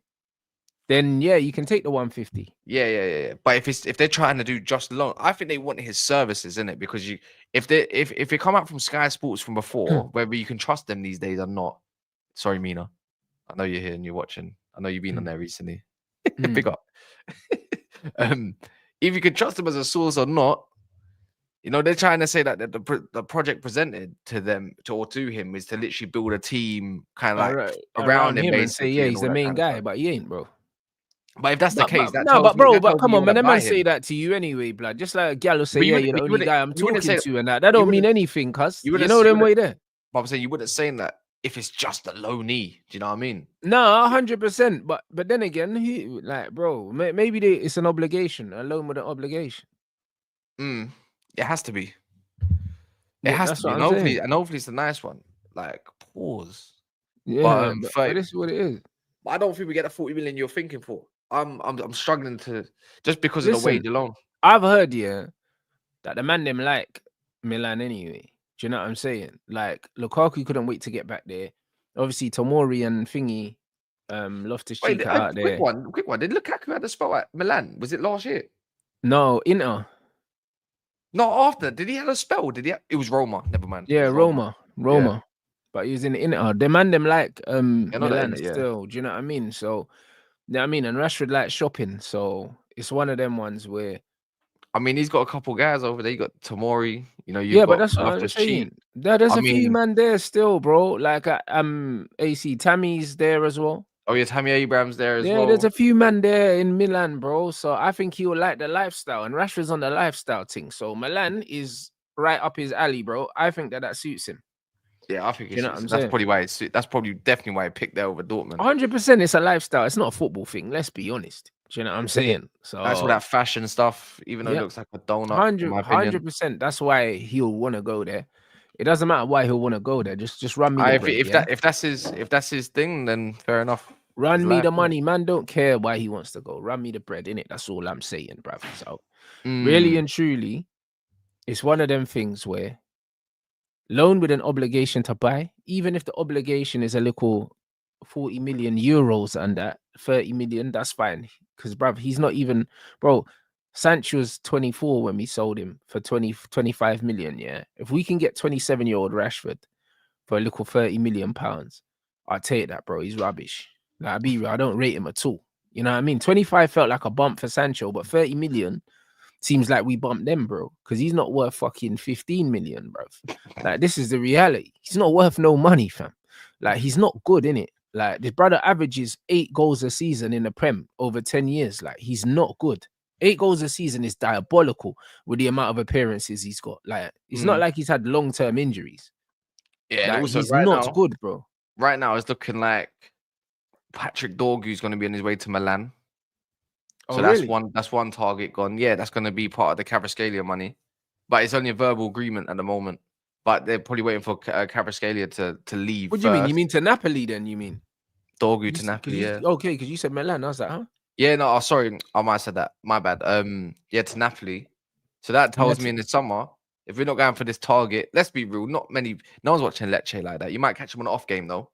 then yeah, you can take the 150. Yeah. But if they're trying to do just loan, I think they want his services in it, because if they come out from Sky Sports from before, whether you can trust them these days or not. Sorry, Mina. I know you're here and you're watching. I know you've been on there recently. Big up. If you can trust them as a source or not, you know, they're trying to say that the project presented to them to him is to literally build a team kind of like around him and say, yeah, he's the main guy, but he ain't, bro. But if that's the case, but come on, man, that man say that to you anyway, blood. Just like a gal will say, yeah, you're the only guy I'm talking to, and that don't mean anything, cuz you know them way there. But I'm saying you wouldn't say that if it's just a loanee. Do you know what I mean? No, 100%. But then again, like, bro, maybe it's an obligation, a loan with an obligation. It has to be. It has to be. And hopefully it's a nice one. Like, pause. Yeah, but this is what it is. But I don't think we get the 40 million you're thinking for. I'm struggling to, just because of the wage alone. I've heard, that the man them like Milan anyway. Do you know what I'm saying? Like, Lukaku couldn't wait to get back there. Obviously, Tomori and Thingy, Loftus-Cheek out there. Quick one. Did Lukaku have the spell at Milan? Was it last year? No, Inter. Not after. Did he have a spell? It was Roma. Never mind. Yeah, Roma. Yeah. But he was in Inter. The man them like Milan still. Do you know what I mean? So, you know what I mean? And Rashford likes shopping. So it's one of them ones where, I mean, he's got a couple guys over there. You got Tomori, you know, but that's what I'm saying. There's a few man there still, bro. Like AC Tammy's there as well. Oh yeah, Tammy Abraham's there as well. Yeah, there's a few man there in Milan, bro. So I think he will like the lifestyle, and Rashford's on the lifestyle thing. So Milan is right up his alley, bro. I think that suits him. Yeah, I think that's probably why that's probably definitely why I picked there over Dortmund. 100%, it's a lifestyle. It's not a football thing. Let's be honest. Do you know what I'm saying? So that's what that fashion stuff, even though it looks like a donut. 100%. That's why he'll want to go there. It doesn't matter why he'll want to go there. Just run me the bread, if that's his thing, then fair enough. Run me the money, man. Don't care why he wants to go. Run me the bread, innit? That's all I'm saying, bruv. So really and truly, it's one of them things where loan with an obligation to buy, even if the obligation is a little 40 million euros and that 30 million, that's fine. Because, bruv, he's not even, bro. Sancho's 24 when we sold him for 25 million. Yeah. If we can get 27-year-old Rashford for a little 30 million pounds, I'll take that, bro. He's rubbish. Like, I'll be real, I don't rate him at all. You know what I mean? 25 felt like a bump for Sancho, but 30 million seems like we bumped them, bro. Because he's not worth fucking 15 million, bro. Like, this is the reality. He's not worth no money, fam. Like, he's not good, innit? Like, this brother averages 8 goals a season in the Prem over 10 years. Like, he's not good. 8 goals a season is diabolical with the amount of appearances he's got. Like, it's not like he's had long-term injuries. Yeah, like, and also he's not good, bro. Right now, it's looking like Patrick Dorgu's going to be on his way to Milan. So that's one target gone. Yeah, that's going to be part of the Kvaratskhelia money. But it's only a verbal agreement at the moment. But they're probably waiting for Kvaratskhelia to leave. What do you mean? You mean to Napoli then, you mean? Dorgu to Napoli. Yeah. Okay, because you said Milan. I was like, huh? Yeah, no, sorry, I might have said that. My bad. Yeah, to Napoli. So that tells me in the summer, if we're not going for this target, let's be real. No one's watching Lecce like that. You might catch him on an off game though.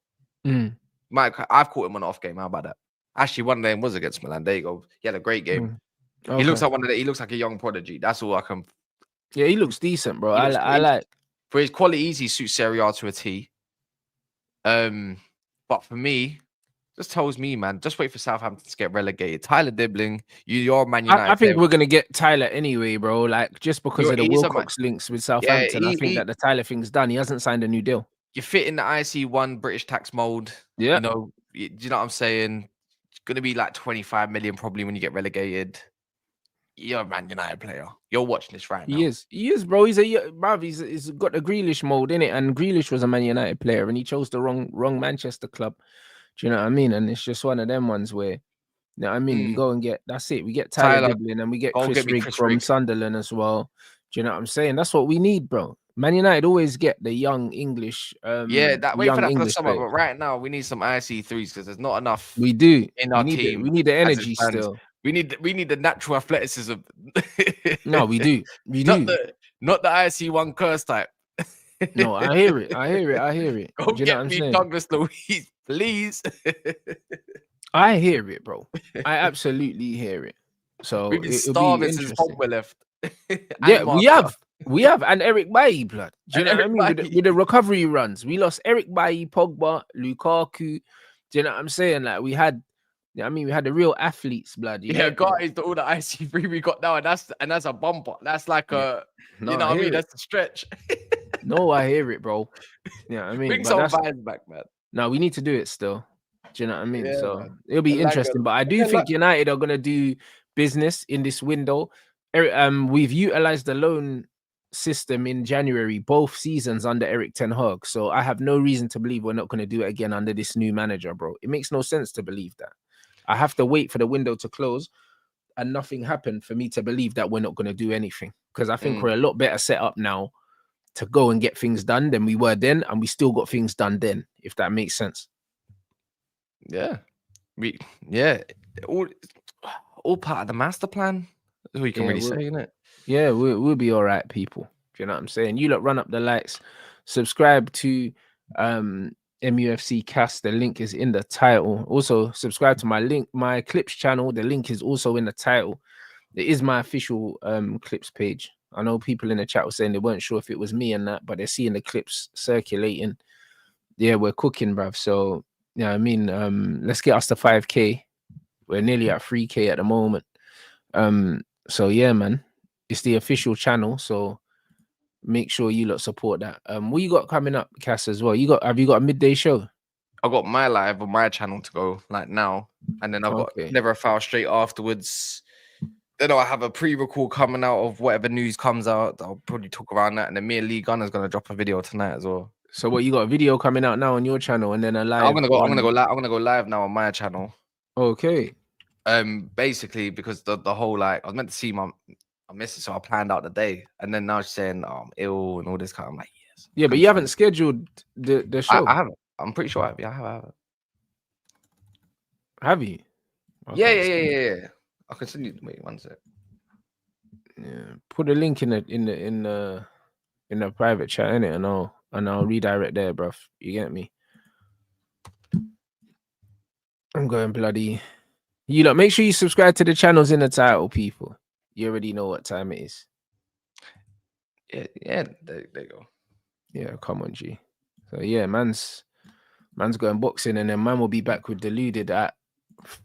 I've caught him on an off game. How about that? Actually, one of them was against Milan. There you go. He had a great game. Okay. He looks like he looks like a young prodigy. That's all I can. Yeah, he looks decent, bro. I like for his qualities. He suits Serie A to a T. But for me, just tells me, man, just wait for Southampton to get relegated. Tyler Dibling, you're Man United. I think we're gonna get Tyler anyway, bro. Like just because of the Wilcox links with Southampton, I think that the Tyler thing's done. He hasn't signed a new deal. You fit in the IC1 British tax mold. Yeah. You know, do you know what I'm saying? It's gonna be like 25 million probably when you get relegated. You're a Man United player. You're watching this right now. He is, bro. He's got the Grealish mold in it, and Grealish was a Man United player, and he chose the wrong Manchester club. Do you know what I mean? And it's just one of them ones where, you know what I mean? We go and get, that's it. We get Tyler Dibling, and we get Chris Rigg from Sunderland as well. Do you know what I'm saying? That's what we need, bro. Man United always get the young English. Wait for that for the summer. But right now, we need some IC3s because there's not enough. We do in our team. We need the energy still. We need the natural athleticism. No, we do. Not the IC1 curse type. No, I hear it. Go get me Douglas Luiz, please. I hear it, bro. I absolutely hear it. So we've been starving since Pogba left. Yeah, we have, and Eric Bailly, blood. Do you know what I mean? With the recovery runs, we lost Eric Bailly, Pogba, Lukaku. Do you know what I'm saying? Like we had the real athletes, blood. Guys, all the IC3 we got now, and that's a bumper. That's like a, you know what I mean? That's a stretch. No, I hear it, bro. Yeah, I mean, bring some vibes back, man. No, we need to do it still. Do you know what I mean? So man, it'll be interesting. But I do think United are gonna do business in this window. We've utilized the loan system in January, both seasons under Eric Ten Hag. So I have no reason to believe we're not going to do it again under this new manager, bro. It makes no sense to believe that. I have to wait for the window to close and nothing happened for me to believe that we're not going to do anything, because I think we're a lot better set up now to go and get things done than we were then, and we still got things done then, if that makes sense. Yeah. All part of the master plan. That's all you can really say, isn't it? Yeah, we'll be all right, people. Do you know what I'm saying? You lot run up the lights, subscribe to MUFC Cast. The link is in the title. Also, subscribe to my Clips channel. The link is also in the title. It is my official Clips page. I know people in the chat were saying they weren't sure if it was me and that, but they're seeing the clips circulating. Yeah, we're cooking, bruv. So, yeah, I mean, let's get us to 5K. We're nearly at 3K at the moment. So yeah, man, it's the official channel. So make sure you lot support that. What you got coming up, Cass, as well? Have you got a midday show? I got my live on my channel to go like now, and then I've got Never a Foul straight afterwards. Then I'll have a pre-record coming out of whatever news comes out. I'll probably talk around that, and then me and Lee Gunner's gonna drop a video tonight as well. So what, you got a video coming out now on your channel, and then a live? I'm gonna go live now on my channel. Okay. Basically because the whole, like, I was meant to see my missus, so I planned out the day, and then now she's saying I'm ill and all this kind of, like, yes. Yeah, but you haven't scheduled the show. I haven't. I'm pretty sure I have. Yeah, I have. Have you? Okay, Yeah. I can send you. Wait, one sec. Yeah, put a link in the private chat, innit? And I'll redirect there, bruv. You get me? I'm going bloody. You lot, make sure you subscribe to the channels in the title, people. You already know what time it is. Yeah. There you go. Yeah, come on, G. So yeah, man's going boxing, and then man will be back with Deluded at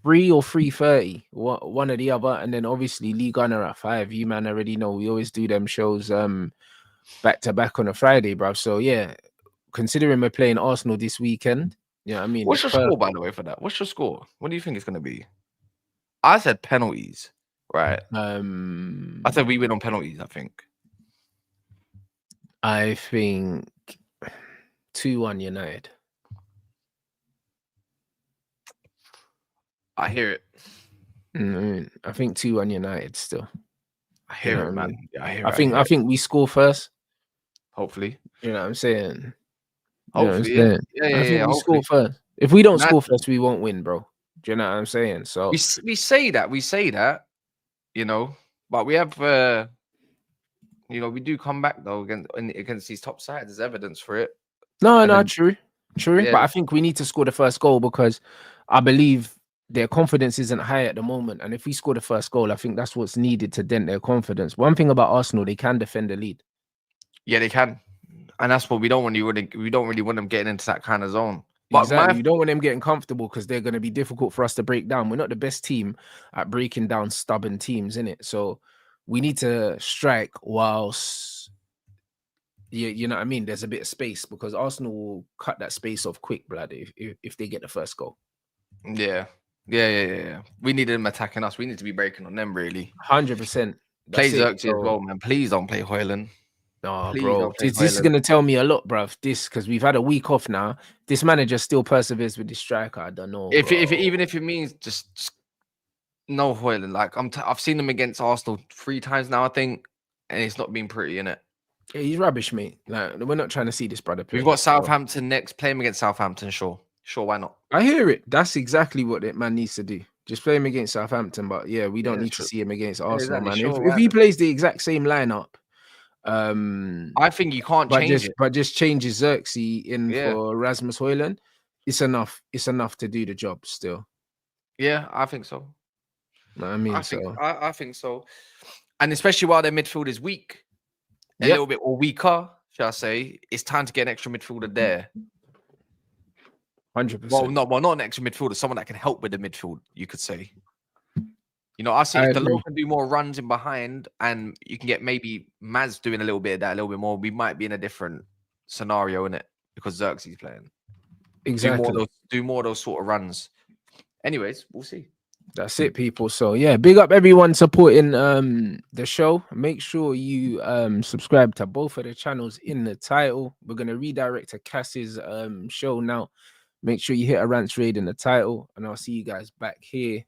3 or 3:30, one or the other, and then obviously Lee Gunner at 5. You man already know we always do them shows back to back on a Friday, bruv. So yeah, considering we're playing Arsenal this weekend, you know what I mean? What's your score, by the way, for that? What's your score? What do you think it's gonna be? I said penalties, right? I said we win on penalties, I think. I think 2-1 United. I hear it. I think 2-1 United still. I hear it, man. Yeah, I hear it. I think we score first. Hopefully. You know what I'm saying? Hopefully. I think we score first. If we don't score first, we won't win, bro. Do you know what I'm saying? So we say that, you know, but we have, you know, we do come back though against these top sides. There's evidence for it. no, And then, true. yeah, But I think we need to score the first goal because I believe their confidence isn't high at the moment. And if we score the first goal, I think that's what's needed to dent their confidence. One thing about Arsenal, they can defend the lead. yeah, they can, and that's what we don't we don't really want them getting into that kind of zone. But Exactly. You don't want them getting comfortable because they're going to be difficult for us to break down. We're not the best team at breaking down stubborn teams, innit? So we need to strike whilst, you know what I mean? There's a bit of space because Arsenal will cut that space off quick, blood, if they get the first goal. Yeah. We need them attacking us. We need to be breaking on them, really. 100%. Play Xerxes as well, man. Please don't play Højlund. Oh, bro, this is going to tell me a lot, bruv. Because we've had a week off now. This manager still perseveres with this striker. I don't know. Even if it means just no Højlund. Like I've seen him against Arsenal 3 times now, I think, and it's not been pretty, innit? Yeah, he's rubbish, mate. Like, we're not trying to see this brother play. We've got Southampton next. Play him against Southampton, sure, why not? I hear it. That's exactly what that man needs to do. Just play him against Southampton. But yeah, we don't need to see him against Arsenal, man. Sure, if he plays the exact same lineup, I think you can't change it. But just changes Xerxes in for Rasmus Højlund. It's enough. It's enough to do the job still. Yeah, I think so. I mean, I think so. And especially while their midfield is weak, a little bit or weaker, shall I say, it's time to get an extra midfielder there. 100%. Well, not an extra midfielder, someone that can help with the midfield, you could say. You know, I see if Delors can do more runs in behind, and you can get maybe Maz doing a little bit of that, a little bit more. We might be in a different scenario in it because Xerxes playing. Exactly. Do more of those sort of runs. Anyways, we'll see. That's it, people. So yeah, big up everyone supporting the show. Make sure you subscribe to both of the channels in the title. We're gonna redirect to Cass's show now. Make sure you hit a rant trade in the title, and I'll see you guys back here